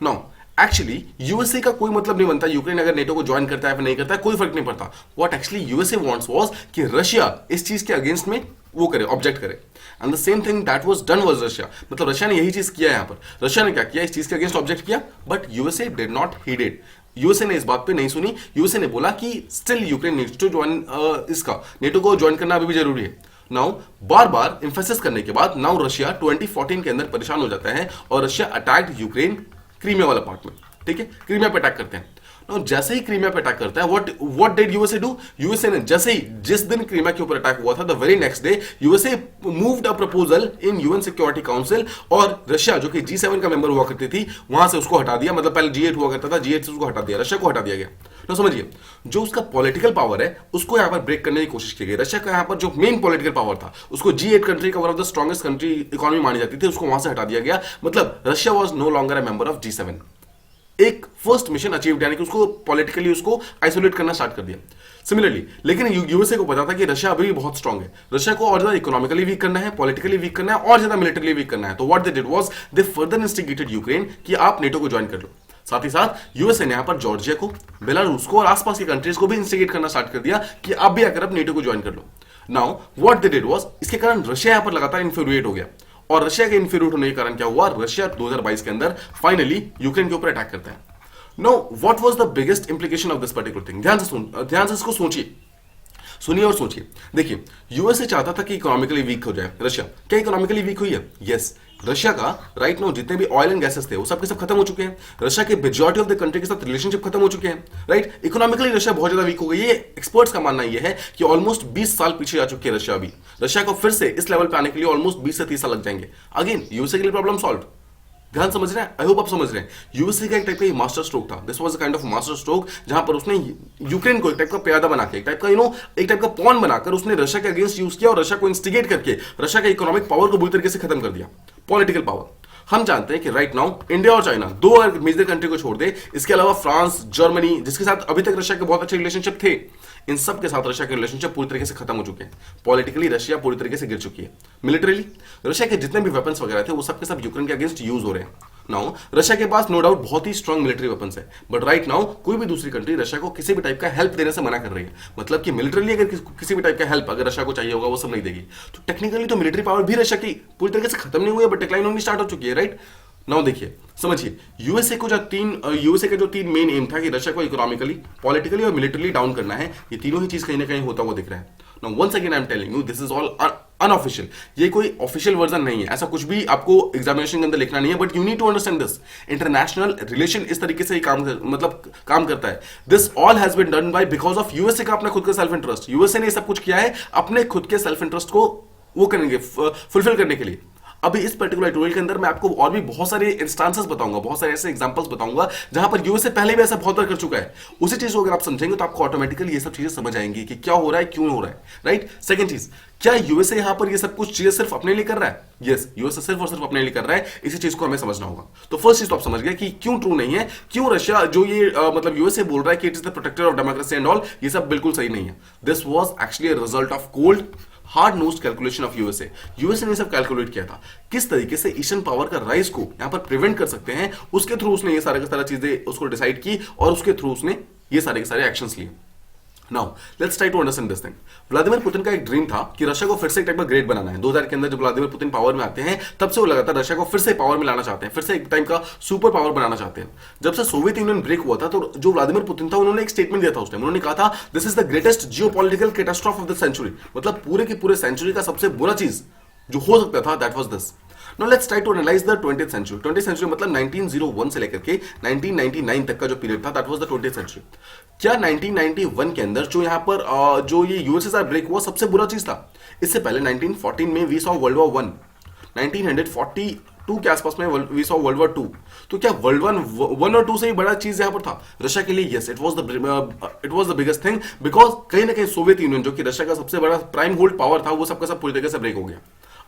Now actually USA का कोई मतलब नहीं बनता यूक्रेन अगर नेटो को ज्वाइन करता है या नहीं करता है, कोई फर्क नहीं पड़ता। What actually USA wants was कि रशिया इस चीज के अगेंस्ट में वो करे, ऑब्जेक्ट करे, and the same thing that was done was Russia, मतलब रशिया ने यही चीज किया यहां पर। रशिया ने क्या किया, इस चीज के अगेंस्ट ऑब्जेक्ट किया, but USA did not heed it. USA ने इस बात पे नहीं सुनी, यूएसए ने बोला कि still Ukraine needs to join इसका नेटो को ज्वाइन करना अभी भी जरूरी है। नाउ बार बार इंफेसिस करने के बाद नाउ रशिया 2014 के अंदर परेशान हो जाता है और रशिया अटैक्ड यूक्रेन क्रीमिया वाला पार्ट में, ठीक है, क्रीमिया पे अटैक करते हैं। Now, जैसे ही क्रीमिया पे अटैक करता है, what did USA do, USA ने जैसे ही जिस दिन क्रीमिया के ऊपर अटैक हुआ था, the very next day USA moved a proposal in UN security council, और रशिया जो कि G7 का मेंबर हुआ करती थी वहां से उसको हटा दिया, मतलब पहले G8 हुआ करता था, G8 से उसको हटा दिया, रशिया को हटा दिया गया। तो समझिए जो उसका पॉलिटिकल पावर है उसको यहां पर ब्रेक करने की कोशिश की गई। रशिया का यहां पर जो मेन पॉलिटिकल पावर था उसको G8 कंट्री का one of the strongest country economy मानी जाती थी, उसको वहां से हटा दिया गया, मतलब Russia was no longer a member of G7। एक फर्स्ट मिशन अचीव, यानी कि उसको पॉलिटिकली उसको आइसोलेट करना स्टार्ट कर दिया। सिमिलरली लेकिन यूएसए को पता था कि रशिया अभी भी बहुत स्ट्रांग है, रशिया को और ज्यादा इकोनॉमिकली वीक करना है, पॉलिटिकली वीक करना है और ज्यादा मिलिटरीली वीक करना है। तो what they did was they further instigated Ukraine कि आप नेटो को ज्वाइन कर लो। साथ ही साथ यूएसए ने यहां पर जॉर्जिया को, बेलारूस को और आसपास की कंट्रीज को भी इंस्टिगेट करना स्टार्ट कर दिया कि आप भी आकर अब नेटो को ज्वाइन कर लो। Now what they did was, इसके कारण रशिया यहां पर लगातार इन्फ्लुएट हो गया, और रशिया के इन्फ्लुएट होने के कारण क्या हुआ, रशिया 2022 के अंदर फाइनली यूक्रेन के ऊपर अटैक करता है। Know what was the biggest implication of this particular thing, ध्यान से इसको सोचिए, सुनिए और सोचिए। देखिए, यूएसए चाहता था कि इकोनॉमिकली वीक हो जाए रशिया। क्या इकोनॉमिकली वीक हुई है? यस। रशिया का राइट नाउ जितने भी ऑयल एंड गैसेस थे वो सब के सब खत्म हो चुके हैं। रशिया के मेजॉरिटी ऑफ द कंट्री के साथ रिलेशनशिप खत्म हो चुके हैं, राइट। इकोनॉमिकली रशिया बहुत ज्यादा वीक हो गई है। एक्सपर्ट्स का मानना यह है कि ऑलमोस्ट 20 साल पीछे जा चुकी है रशिया अभी। रशिया को फिर से इस लेवल पे आने के लिए ऑलमोस्ट 20 से 30 साल लग जाएंगे। अगेन यूएसए के लिए प्रॉब्लम सॉल्व। ध्यान समझ रहे हैं? आई होप आप समझ रहे हैं। यूएसए का एक टाइप का मास्टर स्ट्रोक था। This was a kind of master stroke जहां पर उसने यूक्रेन को एक टाइप का प्यादा बना के, एक टाइप का एक टाइप का पॉन बनाकर उसने रशिया के अगेंस्ट यूज किया और रशिया को इंस्टिगेट करके रशिया के इकोनॉमिक पावर को बुरी तरीके से खत्म कर दिया, पॉलिटिकल पावर। हम जानते हैं कि राइट नाउ इंडिया और चाइना दो अगर मेजर कंट्री को छोड़ दे, इसके अलावा फ्रांस, जर्मनी, जिसके साथ अभी तक रशिया के बहुत अच्छे रिलेशनशिप थे, इन सब के साथ रशिया के रिलेशनशिप पूरी तरीके से खत्म हो चुके हैं। पॉलिटिकली रशिया पूरी तरीके से गिर चुकी है। मिलिटरीली रशिया के जितने भी वेपन्स वगैरह थे वो सब के सब यूक्रेन के अगेंस्ट यूज हो रहे हैं। नाउ रशिया के पास नो डाउट बहुत ही स्ट्रांग मिलिट्री वेपन्स है, बट राइट नाउ कोई भी दूसरी कंट्री रशिया को किसी भी टाइप का हेल्प देने से मना कर रही है। मतलब कि मिलिटरीली अगर किसी भी टाइप का हेल्प अगर रशिया को चाहिए होगा वो सब नहीं देगी। तो टेक्निकली तो मिलिट्री पावर भी रशिया की पूरी तरीके से खत्म नहीं हुई है, बट डिक्लाइन होनी स्टार्ट हो चुकी है, राइट। नाउ देखिए, समझिए, यूएसए के जो तीन मेन एम था कि रशिया को इकोनॉमिकली, पॉलिटिकली और मिलिटरीली डाउन करना है, ये तीनों ही चीज कहीं ना कहीं होता हुआ दिख रहा है। Now once again I am telling you this is all unofficial, ये कोई ऑफिशियल वर्जन नहीं है, ऐसा कुछ भी आपको एग्जामिनेशन के अंदर लिखना नहीं है, but you need to understand this. International relation इस तरीके से ही काम करता है। This all has been done by because of USA का अपना खुद का सेल्फ इंटरेस्ट। यूएसए ने सब कुछ किया है अपने खुद के सेल्फ इंटरेस्ट को वो करेंगे, फुलफिल करने के लिए। अभी इस पर्टिकुलर ट्यूटोरियल के अंदर मैं आपको और भी बहुत सारे इंस्टांसेस बताऊंगा, बहुत सारे ऐसे एग्जांपल्स बताऊंगा जहां पर यूएसए पहले भी ऐसा बहुत बार कर चुका है। उसी चीज को अगर आप समझेंगे तो आपको ऑटोमेटिकली ये सब चीजें समझ आएंगी कि क्या हो रहा है, क्यों हो रहा है, राइट। सेकंड चीज, क्या यूएसए यहां पर ये सब कुछ चीजें सिर्फ अपने लिए कर रहा है? यस, यूएसए सिर्फ और सिर्फ अपने लिए कर रहा है। इसी चीज को हमें समझना होगा। तो फर्स्ट चीज तो आप समझ गए कि क्यों ट्रू नहीं है, क्यों रशिया जो ये मतलब यूएसए बोल रहा है कि it is the protector of democracy and all, ये सब बिल्कुल सही नहीं है। This was actually a result of cold hard nosed calculation of USA. USA ने सब कैलकुलेट किया था किस तरीके से ईस्टर्न पावर का राइज को यहां पर प्रिवेंट कर सकते हैं, उसके थ्रू उसने ये सारे के सारा चीजें उसको डिसाइड की और उसके थ्रू उसने ये सारे के सारे एक्शंस लिए। Now let's try to understand this thing. Vladimir Putin का एक ड्रीम था कि रशिया को फिर से एक टाइप का ग्रेट बनाना है। 2000 के अंदर जब व्लादिमीर पुतिन पावर में आते हैं तब से वो लगातार रशिया को फिर से पावर में लाना चाहते हैं, फिर से एक टाइम का सुपर पावर बनाना चाहते हैं। जब से सोवियत यूनियन ब्रेक हुआ था तो जो व्लादिमीर पुतिन था उन्होंने एक स्टेटमेंट दिया था उस टाइम। उन्होंने कहा था this is the greatest geopolitical catastrophe of the century, मतलब पूरे के पूरे सेंचुरी का सबसे बुरा चीज जो हो सकता था that was this. Now let's try to analyze the 20th century. 20th century मतलब 1901 से लेकर के 1999 तक का जो पीरियड था that was the 20th century. क्या 1991 के अंदर जो यहाँ पर जो ये यूएसएसआर ब्रेक हुआ सबसे बुरा चीज था? इससे पहले 1914 में वी सॉ वर्ल्ड वॉर 1, 1942 के आसपास में वी सॉ वर्ल्ड वॉर 2। तो क्या वर्ल्ड वन और 2 से ही बड़ा चीज यहाँ पर था रशिया के लिए? Yes, it was the biggest thing because कहीं ना कहीं सोवियत यूनियन जो कि रशिया का सबसे बड़ा प्राइम होल्ड पावर था वो सबका सब पूरी तरीके से ब्रेक हो गया।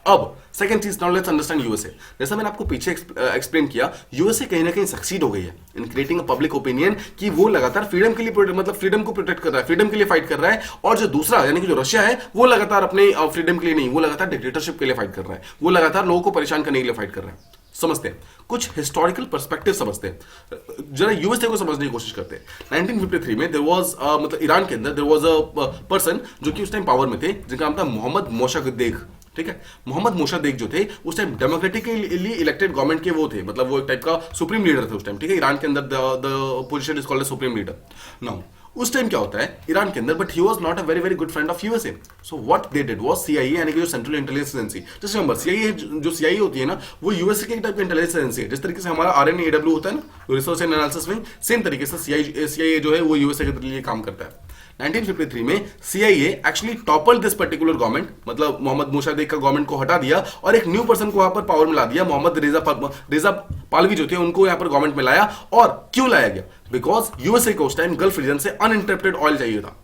अब सेकंड चीज, नाउ लेट्स अंडरस्टैंड यूएसए। जैसा मैंने आपको पीछे एक्सप्लेन किया, यूएसए कहीं ना कहीं सक्सीड हो गई है in creating a public opinion कि वो लगातार फ्रीडम के लिए मतलब फ्रीडम को प्रोटेक्ट कर रहा है, फ्रीडम के लिए फाइट कर रहा है। और जो दूसरा यानी कि जो रशिया है वो लगातार अपने फ्रीडम के लिए नहीं, वो लगातार डिक्टेटरशिप के लिए फाइट कर रहा है, वो लगातार लोगों को परेशान करने के लिए फाइट कर रहा है। समझते हैं कुछ हिस्टोरिकल पर्सपेक्टिव, समझते हैं जरा यूएसए को समझने की कोशिश करते हैं। 1953 में देयर वाज मतलब ईरान के अंदर देयर वाज अ पर्सन जो कि उस टाइम पावर में थे जिनका नाम था मोहम्मद मोशदेक। ठीक है, मोहम्मद मोशदेक जो थे उस टाइम डेमोक्रेटिकली इलेक्टेड गवर्नमेंट के वो थे, मतलब वो एक टाइप का सुप्रीम लीडर थे उस टाइम। ठीक है, ईरान के अंदर the position is called supreme leader. Now उस टाइम क्या होता है ईरान के अंदर, but he was not a very very good friend of USA. So what they did was CIA यानी कि जो central intelligence agency, just remember CIA जो सीआईए होती है ना वो यूएसए के टाइप का इंटेलिजेंस एजेंसी है। जिस तरीके से हमारा आरएनएडब्ल्यू होता है ना research and analysis wing, same तरीके से सीआईए जो है वो यूएसए के लिए काम करता है। 1953 में CIA actually toppled this particular government, मतलब मोहम्मद मोशदेक का गवर्नमेंट को हटा दिया और एक न्यू पर्सन को वहां पर पावर में ला दिया। मोहम्मद रेजा पालवी जो थे उनको यहां पर गवर्नमेंट में लाया। और क्यों लाया गया? बिकॉज यूएसए को उस टाइम गल्फ रीजन से अनइंटरप्टेड ऑयल चाहिए था,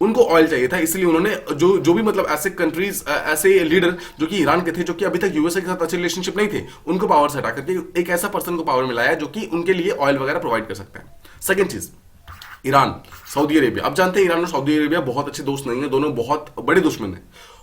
उनको ऑयल चाहिए था, इसलिए उन्होंने जो भी मतलब ऐसे कंट्रीज ऐसे लीडर जो कि ईरान के थे, जो कि अभी तक यूएसए के साथ अच्छे रिलेशनशिप नहीं थे, उनको पावर से हटा करके एक ऐसा पर्सन को पावर में लाया जो कि उनके लिए ऑयल वगैरह प्रोवाइड कर सकता है। सेकंड चीज, ईरान, सऊदी अरेबिया। अब जानते हैं ईरान और सऊदी अरेबिया बहुत अच्छे दोस्त नहीं है, दोनों बहुत बड़े दुश्मन हैं।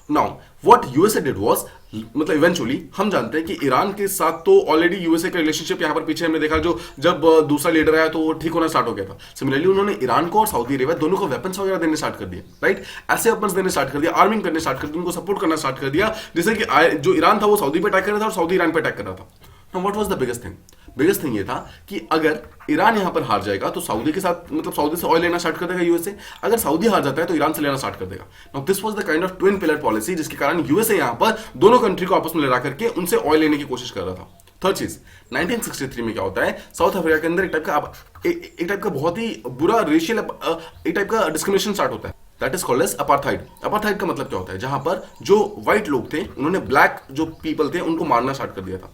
Now what USA did was, मतलब इवेंचुअली हम जानते हैं कि ईरान के साथ तो ऑलरेडी यूएसए का रिलेशनशिप यहाँ पर पीछे हमने देखा जो जब दूसरा लीडर आया तो वो ठीक होना स्टार्ट हो गया था। सिमिलरली उन्होंने ईरान को और सऊदी अरेबिया दोनों को वेपन्स वगैरह देने स्टार्ट कर दिए, राइट, ऐसे वेपन्स देने स्टार्ट कर दिया, आर्मिंग करने स्टार्ट कर दिया, उनको सपोर्ट करना स्टार्ट कर दिया, जैसे कि जो ईरान था वो सऊदी पे अटैक कर रहा था और सऊदी ईरान पे अटैक कर रहा था। Now what was the biggest thing? Biggest thing ये था कि अगर ईरान यहां पर हार जाएगा तो सऊदी के साथ, मतलब सऊदी से ऑयल लेना स्टार्ट कर देगा यूएसए, अगर सऊदी हार जाता है तो ईरान से लेना स्टार्ट कर देगा। Now this was the kind of twin pillar policy जिसके कारण यूएसए यहां पर दोनों कंट्री को आपस में लड़ा करके उनसे ऑयल लेने की कोशिश कर रहा था। थर्ड चीज, 1963 में क्या होता है, साउथ अफ्रीका के अंदर एक टाइप का बहुत ही बुरा रेशियल एक टाइप का डिस्क्रिमिनेशन स्टार्ट होता है, that is called as apartheid. Apartheid का मतलब क्या होता है, जहां पर जो व्हाइट लोग थे उन्होंने ब्लैक जो पीपल थे उनको मारना स्टार्ट कर दिया था।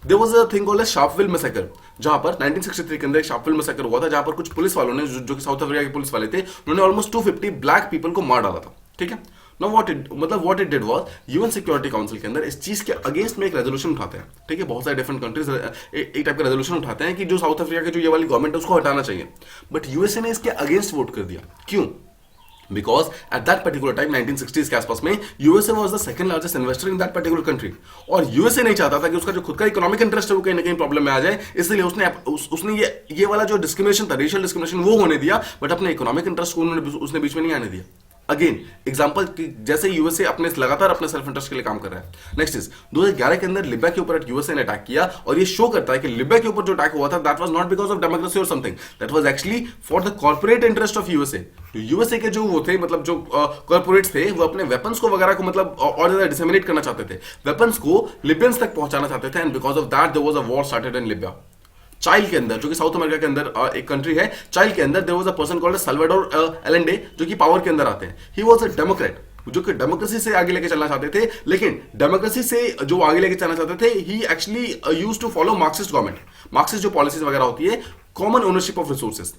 There was a thing called as Sharpeville massacre, जहां पर 1963 के अंदर एक शार्पविल मैसेकर हुआ था, जहां पर कुछ पुलिस वालों ने जो कि साउथ अफ्रीका के पुलिस वाले थे, उन्होंने ऑलमोस्ट 250 ब्लैक पीपल को मार डाला था। ठीक है, now what it did was, UN security council के अंदर इस चीज के अगेंस्ट में एक रेजोल्यूशन उठाते हैं। ठीक है, बहुत सारे डिफरेंट कंट्रीज एक टाइप का रेजोल्यूशन उठाते हैं कि जो साउथ अफ्रीका की जो ये वाली गवर्नमेंट है उसको हटाना चाहिए, बट यूएसए ने इसके अगेंस्ट वोट कर दिया। क्यों? Because at that particular time 1960s के आसपास में USA was the second largest investor in that particular country, और यूएसए नहीं चाहता था कि उसका जो खुद का इकोनॉमिक इंटरेस्ट है वो कहीं ना कहीं प्रॉब्लम में आ जाए, इसलिए उसने ये वाला जो डिस्क्रिमिनेशन था, रेशियल डिस्क्रिमिनेशन, वो होने दिया, बट अपने इकोनॉमिक इंटरेस्ट को उसने बीच में नहीं आने दिया। अगेन एग्जांपल, जैसे यूएसए अपने लगातार अपने सेल्फ इंटरेस्ट के लिए काम कर रहा है। नेक्स्ट इज 2011 के अंदर लिबिया के ऊपर यूएसए ने अटैक किया, और ये शो करता है कि लिबिया के ऊपर जो अटैक हुआ था that was not because of democracy और something, that was actually for the corporate interest of USA. तो यूएसए के जो वो थे, मतलब जो कॉर्पोरेट्स थे, वो अपने वेपन्स को वगैरह को मतलब और ज्यादा डिसेमिनेट करना चाहते थे, वेपन्स को लिबियंस तक पहुंचाना चाहते थे, and because of that there was a war started in Libya. Chile के अंदर, जो कि साउथ अमेरिका के अंदर एक कंट्री है, चाइल्ड के अंदर there was a person called Salvador Allende, जो कि पावर के अंदर आते हैं। ही वाज अ डेमोक्रेट, जो कि डेमोक्रेसी से आगे लेके चलना चाहते थे, लेकिन डेमोक्रेसी से जो आगे लेके चलना चाहते थे, he actually used to follow Marxist government. Marxist जो पॉलिसीज वगैरह होती है, कॉमन ओनरशिप ऑफ रिसोर्सेज,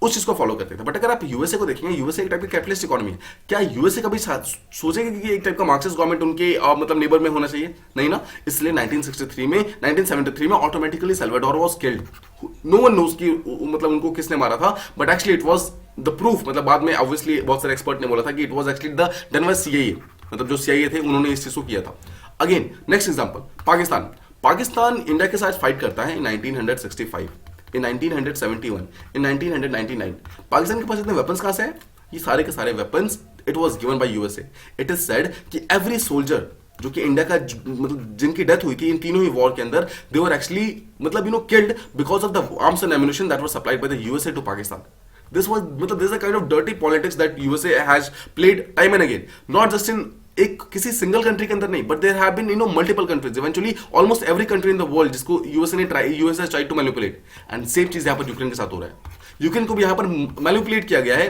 उस चीज को फॉलो करते थे। बट अगर आप यूएसए को देखेंगे, यूएसए एक टाइप की कैपिटलिस्ट इकोनॉमी है। क्या यूएसए कभी सोचेगा कि एक टाइप का मार्क्सिस्ट गवर्नमेंट उनके मतलब नेबर में होना चाहिए? नहीं ना। इसलिए 1973 में automatically Salvador was killed. No one knows कि मतलब उनको किसने मारा था, but actually it was the proof, मतलब बाद में ऑब्वियसली बहुत सारे एक्सपर्ट ने बोला था कि it was actually the done by CIA, मतलब जो सीआईए थे उन्होंने इस चीज को किया था। Again next example, Pakistan India के साथ फाइट करता है इन 1965, in 1971, in 1999। पाकिस्तान के पास इतने वेपन्स कहां से है? ये सारे के सारे weapons it was given by USA. It is said कि एवरी सोल्जर जो कि इंडिया का मतलब जिनकी डेथ हुई थी इन तीनों ही वॉर के अंदर, दे वर एक्चुअली मतलब killed because of the arms and ammunition that was supplied by the USA to Pakistan. This was मतलब this is a kind of dirty politics that USA has played time and again, not just in एक किसी single country के अंदर नहीं, but there have been multiple countries, eventually almost every country in the world जिसको USA try to manipulate, and same चीज यहां पर Ukraine के साथ हो रहा है। यूक्रेन को भी यहां पर मैनिपुलेट किया गया है,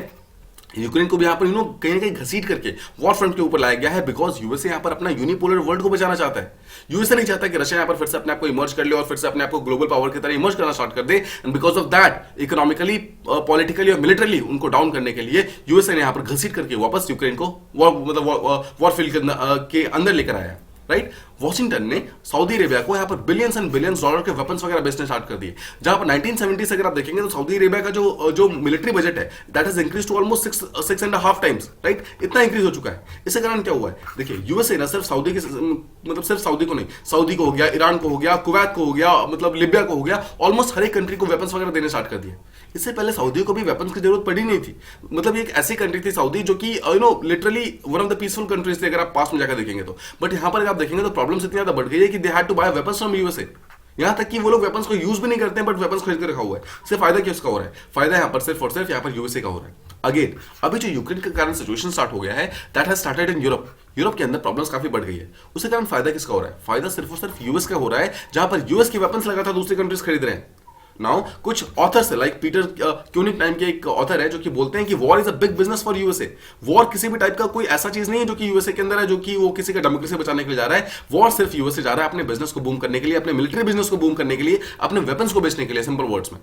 यूक्रेन को भी यहां पर कहीं ना कहीं घसीट करके वॉर फ्रंट के ऊपर लाया गया है, बिकॉज यूएसए यहां पर अपना यूनिपोलर वर्ल्ड को बचाना चाहता है। यूएसए नहीं चाहता कि रशिया यहां पर फिर से अपने आप को इमर्ज कर ले और फिर से अपने आप को ग्लोबल पावर की तरह इमर्ज करना स्टार्ट कर दे, and because of that economically, politically और मिलिटरली उनको डाउन करने के लिए यूएसए ने यहां पर घसीट करके वापस यूक्रेन को वॉर फील्ड के अंदर लेकर आया है। राइट, वॉशिंगटन ने सऊदी अरेबिया को यहाँ पर बिलियंस एंड बिलियंस डॉलर के वेपन्स वगैरह बेचने स्टार्ट कर दिए, जहां पर 1970 से अगर आप देखेंगे तो सऊदी अरेबिया का जो मिलिट्री बजट है that is increase to almost 6.5 times. Right, इतना इंक्रीज हो चुका है। इसके कारण क्या हुआ है, देखिए यूएसए ना सिर्फ सऊदी के मतलब सिर्फ सऊदी को नहीं, सऊदी को हो गया, ईरान को हो गया, कुवैत को हो गया, मतलब लिबिया को हो गया, ऑलमोस्ट हर एक कंट्री को वेपन्स वगैरह देने स्टार्ट कर दिए। इससे पहले सऊदी को भी वेपन्स की जरूरत पड़ी नहीं थी, मतलब ये एक ऐसी कंट्री थी सऊदी जो कि literally one of the peaceful countries थे अगर आप पास में जाकर देखेंगे तो। बट यहाँ पर अगर आप देखेंगे तो प्रॉब्लम्स इतनी ज्यादा बढ़ गई है कि they had to buy weapons from USA. यहां तक कि वो लोग वेपन्स को यूज भी नहीं करते हैं, बट वेपन्स खरीद के रखा हुआ है। सिर्फ फायदा किसका हो रहा है? फायदा यहां पर सिर्फ और सिर्फ यहां पर यूएसए का हो रहा है। अगेन अभी जो यूक्रेन के कारण सिचुएशन स्टार्ट हो गया है that has started in Europe. Europe के अंदर प्रॉब्लम्स काफी बढ़ गई है, उसके कारण फायदा किसका हो रहा है? फायदा सिर्फ और सिर्फ यूएस का हो रहा है, जहां पर यूएस की वेपन्स लगातार दूसरी कंट्रीज खरीद रहे हैं। नाउ कुछ ऑथर्स है लाइक पीटर क्यूनिक नाम के एक ऑथर है जो कि बोलते हैं कि war is a big business for USA. War किसी भी टाइप का कोई ऐसा चीज नहीं है जो कि यूएसए के अंदर है जो कि वो किसी का डेमोक्रेसी बचाने के लिए जा रहा है। वॉर सिर्फ यूएसए जा रहा है अपने बिजनेस को बूम करने के लिए, अपने मिलिट्री बिजनेस को बूम करने के लिए, अपने वेपन्स को बेचने के लिए, सिंपल वर्ड्स में।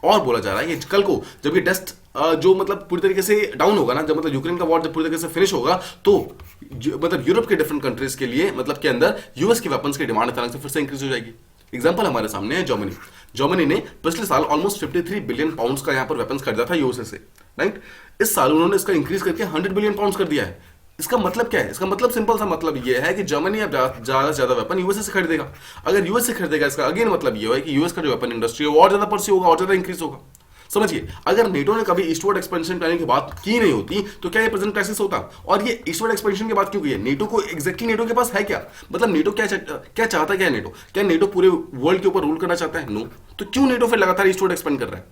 और बोला जा रहा है कि कल को जब ये टेस्ट जो मतलब पूरी तरीके से डाउन होगा ना, जब मतलब यूक्रेन का वॉर जब पूरी तरीके से फिनिश होगा, तो मतलब यूरोप के डिफरेंट कंट्रीज के लिए मतलब के अंदर यूएस की वेपन्स की डिमांड अचानक से फिर से इंक्रीज हो जाएगी। एग्जांपल हमारे सामने है जर्मनी। जर्मनी ने पिछले साल ऑलमोस्ट 53 बिलियन पाउंड्स का यहां पर वेपन्स खरीदा था यूएसए से। राइट, इस साल उन्होंने इसका इंक्रीज करके 100 बिलियन पाउंड्स कर दिया है। इसका मतलब क्या है? इसका मतलब सिंपल सा मतलब ये है कि जर्मनी अब ज्यादा से ज्यादा वेपन यूएसए से खरीदेगा। अगर यूएस से खरीदेगा, इसका अगेन मतलब ये है कि यूएस का जो वेपन इंडस्ट्री है वो और ज्यादा परस्यू होगा और ज्यादा इंक्रीज होगा। समझिए, अगर नेटो ने कभी ईस्टवर्ड एक्सपेंशन करने की बात की नहीं होती तो क्या ये प्रेजेंट क्राइसिस होता? और ये ईस्टवर्ड एक्सपेंशन की बात क्यों की है? नेटो को एग्जैक्टली नेटो के पास है क्या? मतलब नेटो क्या चाहता क्या है नेटो? क्या नेटो पूरे वर्ल्ड के ऊपर रूल करना चाहता है? नो। तो क्यों नेटो फिर लगातार ईस्टवर्ड एक्सपेंड कर रहा है?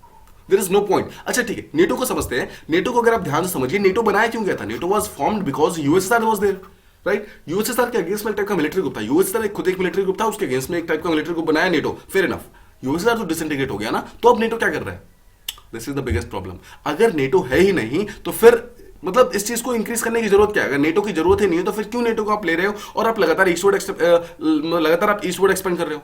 There is no point. अच्छा ठीक है, नेटो को समझते हैं। नेटो को अगर आप ध्यान से समझिए, नेटो बनाया क्यों गया था? NATO was formed because USSR was there, right? USSR के अगेंस्ट में एक टाइप का मिलिट्री ग्रुप था। यूएसएसआर खुद एक मिलिट्री ग्रुप था, उसके अगेंस्ट में एक टाइप का मिलिट्री ग्रुप बनाया नेटो, फेयर इनफ। यूएसएसआर तो डिसइंटीग्रेट हो गया ना, तो अब नेटो क्या कर रहा है? This is the biggest problem. अगर नेटो है ही नहीं तो फिर मतलब इस चीज को इंक्रीज करने की जरूरत क्या है? अगर नेटो की जरूरत ही नहीं है तो फिर क्यों नेटो को आप ले रहे हो और आप लगातार ईस्टवर्ड एक्सपेंड कर रहे हो?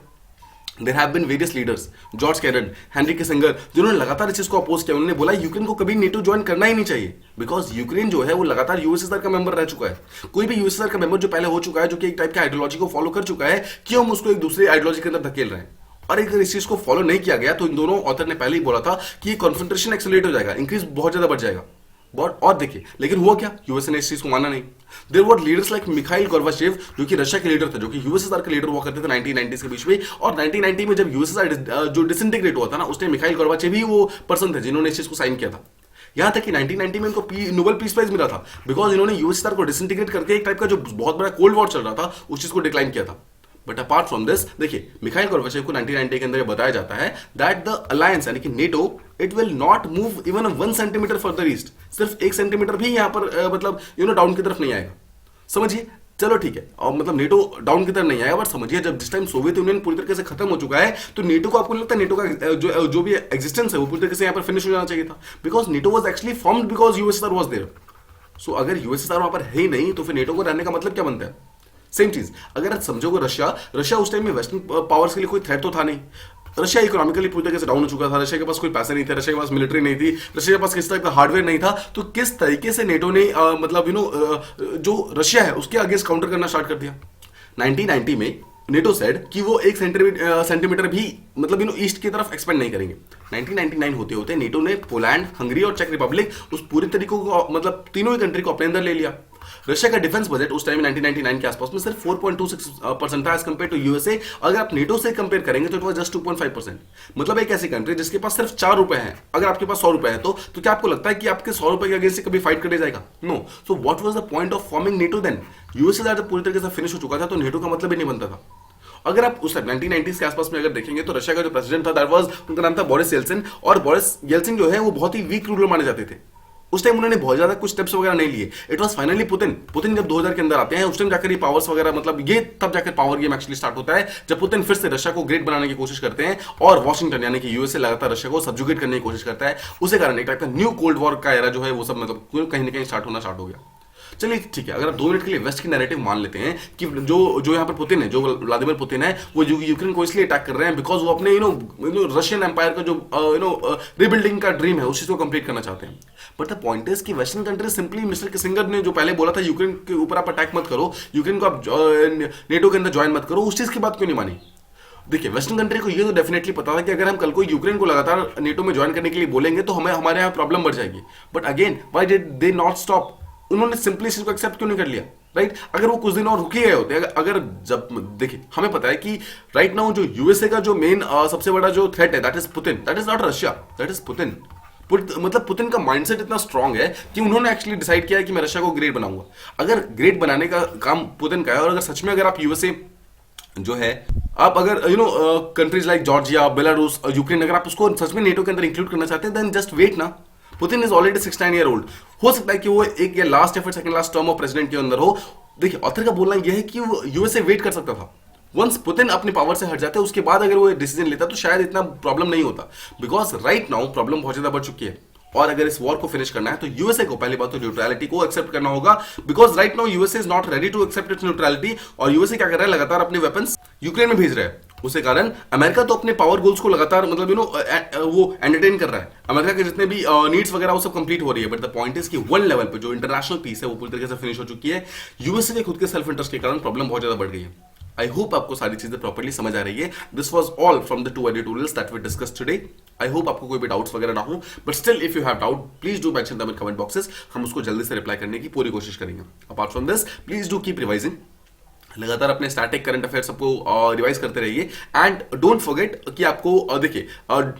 There have been various leaders, George Kennan, Henry Kissinger, जिन्होंने लगातार इस चीज को अपोज किया। उन्होंने बोला यूक्रेन को कभी नेटो ज्वाइन करना ही नहीं चाहिए, बिकॉज यूक्रेन जो है वो लगातार यूएसएसआर का मेंबर रह चुका है। कोई भी यूएसएसआर का मेंबर जो पहले हो चुका है, जो कि एक टाइप की आइडियोलॉजी को फॉलो कर चुका है, क्यों हम उसको एक दूसरी आइडियोलॉजी के अंदर धकेल रहे हैं? और अगर इस चीज को फॉलो नहीं किया गया तो इन दोनों ऑथर ने पहले ही बोला था कि कॉन्सेंट्रेशन एक्सेलरेट हो जाएगा, इंक्रीज बहुत ज्यादा बढ़ जाएगा। और देखिए, लेकिन हुआ क्या? यूएसए ने इस चीज को माना नहीं। There were leaders like Mikhail Gorbachev, जो कि रशिया के लीडर थे, जो कि यूएसएसआर के लीडर हुआ करते थे 1990s के बीच में। और 1990 में जब यूएसएसआर जो डिसइंटीग्रेट हुआ था ना, उसने मिखाइल गोर्बाचेव ही वो पर्सन थे जिन्होंने इस चीज को साइन किया था। यहां तक कि 1990 में इनको नोबेल पीस प्राइज मिला था, बिकॉज इन्होंने यूएसएसआर को डिसइंटीग्रेट करके एक टाइप का जो बहुत बड़ा कोल्ड वॉर चल रहा था उस चीज को डिक्लाइन किया था। बट अपार्ट फ्रॉम दिस, देखिए, मिखाइल गोर्बाचेव को 1990 के अंदर बताया जाता है दैट द अलायंस यानी कि NATO it will not move even 1 centimetre further east. सिर्फ 1 सेंटीमीटर भी यहां पर मतलब डाउन की तरफ नहीं आएगा। समझिए, चलो ठीक है, और मतलब नेटो डाउन की तरफ नहीं आएगा, बट समझिए जब जिस टाइम सोवियत यूनियन पूरी तरीके से खत्म हो चुका है तो नेटो को, आपको लगता है नेटो का जो भी एग्जिस्टेंस है वो पूरी तरीके से यहां पर फिनिश हो जाना चाहिए था, because NATO was actually formed because USSR was there. So अगर यूएसएसआर वहां पर है ही नहीं तो फिर नेटो को रहने का मतलब क्या बनता है? सेम चीज अगर आप समझोगे, रशिया उस टाइम में वेस्टर्न पावर्स के लिए कोई थ्रेट तो था नहीं। रशिया इकोनॉमिकली पूरी तरीके से डाउन हो चुका था, रशिया के पास कोई पैसे नहीं थे, रशिया के पास मिलिट्री नहीं थी, रशिया के पास किस टाइप का हार्डवेयर नहीं था। तो किस तरीके से नेटो ने मतलब जो रशिया है उसके अगेंस्ट काउंटर करना स्टार्ट कर दिया? 1990 में नेटो सेड कि वो 1 सेंटीमीटर भी मतलब ईस्ट की तरफ एक्सपेंड नहीं करेंगे। 1999 होते होते नेटो ने पोलैंड, हंगरी और चेक रिपब्लिक, उस पूरे तरीके को मतलब तीनों ही कंट्री को अपने अंदर ले लिया। रशिया का डिफेंस बजट उस टाइम 1999 के आसपास में सिर्फ 4.26% था एज कंपेयर टू यूएसए। अगर आप नेटो से कंपेयर करेंगे तो इट वाज जस्ट 2.5%। मतलब एक ऐसी कंट्री जिसके पास सिर्फ 4 रुपए हैं, अगर आपके पास 100 रुपए है तो क्या आपको लगता है कि आपके 100 रुपए के अगेंस्ट से कभी फाइट करने जाएगा? No. So what was the point of forming NATO then? USA जब पूरी तरीके से फिनिश हो चुका था तो नेटो का मतलब ही नहीं बनता था। अगर आप उस 1990s के आसपास में अगर देखेंगे तो रशिया का जो प्रेसिडेंट था दैट वाज, उनका नाम था बोरिस येल्सिन। और बोरिस येल्सिन जो है वो बहुत ही वीक रूलर माने जाते थे। उस टाइम उन्होंने बहुत ज्यादा कुछ स्टेप्स वगैरह नहीं लिए। इट वाज फाइनली पुतिन जब 2000 के अंदर आते हैं, उस टाइम जाकर ये पावर्स वगैरह मतलब ये तब जाकर पावर गेम एक्चुअली स्टार्ट होता है जब पुतिन फिर से रशिया को ग्रेट बनाने की कोशिश करते हैं और वॉशिंगटन यानी कि यूएसए लगातार रशिया को सब्जुगेट करने की कोशिश करता है। उसी कारण एक टाइप का न्यू कोल्ड वॉर का एरा जो है वो सब मतलब कहीं ना कहीं स्टार्ट हो गया। चलिए ठीक है, अगर आप 2 मिनट के लिए वेस्ट की नैरेटिव मान लेते हैं कि जो यहाँ पर पुतिन है, जो व्लादिमीर पुतिन है, वो यूक्रेन को इसलिए अटैक कर रहे हैं बिकॉज वो अपने रशियन एम्पायर का जो रिबिल्डिंग का ड्रीम है उस चीज को कंप्लीट करना चाहते हैं। बट द पॉइंट इज कि western country simply, mister Kissinger ने जो पहले बोला था यूक्रेन के ऊपर आप अटैक मत करो, यूक्रेन को आप नेटो के अंदर ज्वाइन मत करो, उस चीज की बात क्यों नहीं मानी? देखिए, वेस्टर्न कंट्री को ये तो डेफिनेटली पता था कि अगर हम कल को यूक्रेन को लगातार नेटो में ज्वाइन करने के लिए बोलेंगे तो हमारे यहाँ प्रॉब्लम बढ़ जाएगी। But again, why did they not stop? उन्होंने सिंपली इस चीज को एक्सेप्ट क्यों नहीं कर लिया? राइट? अगर वो कुछ दिन और रुके गए होते, अगर जब देखिए, हमें पता है कि राइट नाउ जो यूएसए का जो मेन सबसे बड़ा जो थ्रेट है that is Putin, that is not Russia, that is Putin. मतलब पुतिन का माइंडसेट इतना स्ट्रांग है कि उन्होंने एक्चुअली डिसाइड किया है कि मैं रशिया को ग्रेट बनाऊंगा। अगर ग्रेट बनाने का काम पुतिन का है और अगर सच में अगर आप यूएसए जो है, आप अगर countries like Georgia, Belarus, Ukraine, अगर आप उसको सच में नेटो के अंदर इंक्लूड करना चाहते हैं देन जस्ट वेट ना। Putin is already 69 year old. हो सकता है कि वो एक या लास्ट या फिर second last term of president के अंदर हो। देखिए, ऑथर का बोलना यह है कि वो यूएसए वेट कर सकता था। वंस पुतिन अपनी पावर से हट जाते उसके बाद अगर वो डिसीजन लेता तो शायद इतना प्रॉब्लम नहीं होता, बिकॉज राइट नाउ प्रॉब्लम बहुत ज्यादा बढ़ चुकी है। और अगर इस वॉर को फिनिश करना है तो यूएसए को पहली बात तो न्यूट्रलिटी को एक्सेप्ट करना होगा, because right now USA is not ready to accept its neutrality. और यूएसए क्या कर रहा है? लगातार अपने वेपन्स यूक्रेन में भेज रहा है। उसके कारण अमेरिका तो अपने पावर गोल्स को लगातार मतलब वो एंटरटेन कर रहा है। अमेरिका के जितने भी नीड्स वगैरह वो सब कंप्लीट हो रही है। बट द पॉइंट इज कि वन लेवल पे जो इंटरनेशनल पीस है वो पूरी तरीके से फिनिश हो चुकी है। यूएसए के खुद के सेल्फ इंटरेस्ट के कारण प्रॉब्लम बहुत ज्यादा बढ़ गई है। आई होप आपको सारी चीजें प्रॉपर्ली समझ आ रही है। This was all from the 2 editorials that we discuss today. I hope आपको कोई भी डाउट्स वगैरह ना हो, but still if you have doubt please do mention them in comment boxes. हम उसको जल्दी से रिप्लाई करने की पूरी कोशिश करेंगे। Apart from this, please do keep revising लगातार अपने स्टैटिक करंट अफेयर्स सबको रिवाइज करते रहिए एंड डोंट फॉरगेट कि आपको देखिए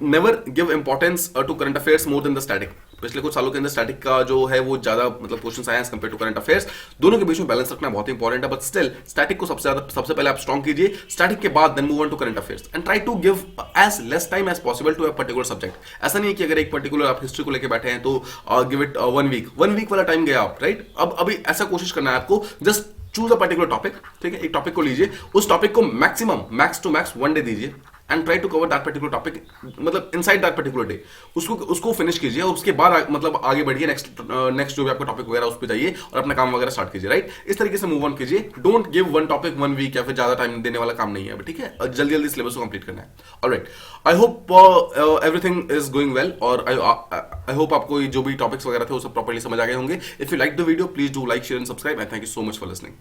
never give importance to current affairs more than the static. पिछले कुछ सालों के अंदर स्टैटिक का जो है वो ज्यादा मतलब क्वेश्चन आए कंपेयर टू करंट अफेयर्स, दोनों के बीच में बैलेंस रखना बहुत इंपॉर्टेंट है, बट स्टिल स्टैटिक को सबसे पहले आप स्ट्रॉन्ग कीजिए, स्टैटिक के बाद then move on to current affairs and try to give as less time as possible to a particular subject. ऐसा नहीं है कि अगर एक पर्टिकुलर आप हिस्ट्री को लेकर बैठे हैं तो गिव इट 1 वीक वाला टाइम गया आप, राइट। अब अभी ऐसा कोशिश करना है आपको, just choose a particular topic, ठीक है, एक टॉपिक को लीजिए, उस टॉपिक को maximum max to max 1 day दीजिए and try to cover that particular topic, मतलब इनसाइड दैट पर्टिकुलर डे उसको फिनिश कीजिए और उसके बाद मतलब आगे बढ़िए, नेक्स्ट जो भी आपका टॉपिक वगैरह उस पर जाइए और अपना काम वगैरह स्टार्ट कीजिए, राइट। इस तरीके से मूव ऑन कीजिए, don't give one topic 1 week या फिर ज्यादा टाइम देने वाला काम नहीं है, ठीक है, जल्दी जल्दी सिलेबस को कंप्लीट करना है। Alright, I hope everything is going well और आई होप आपको जो भी टॉपिक्स वगैरह थे वो सब प्रॉपर्ली समझ आ गए होंगे। If you like the video please do like share and subscribe and thank you so much for listening.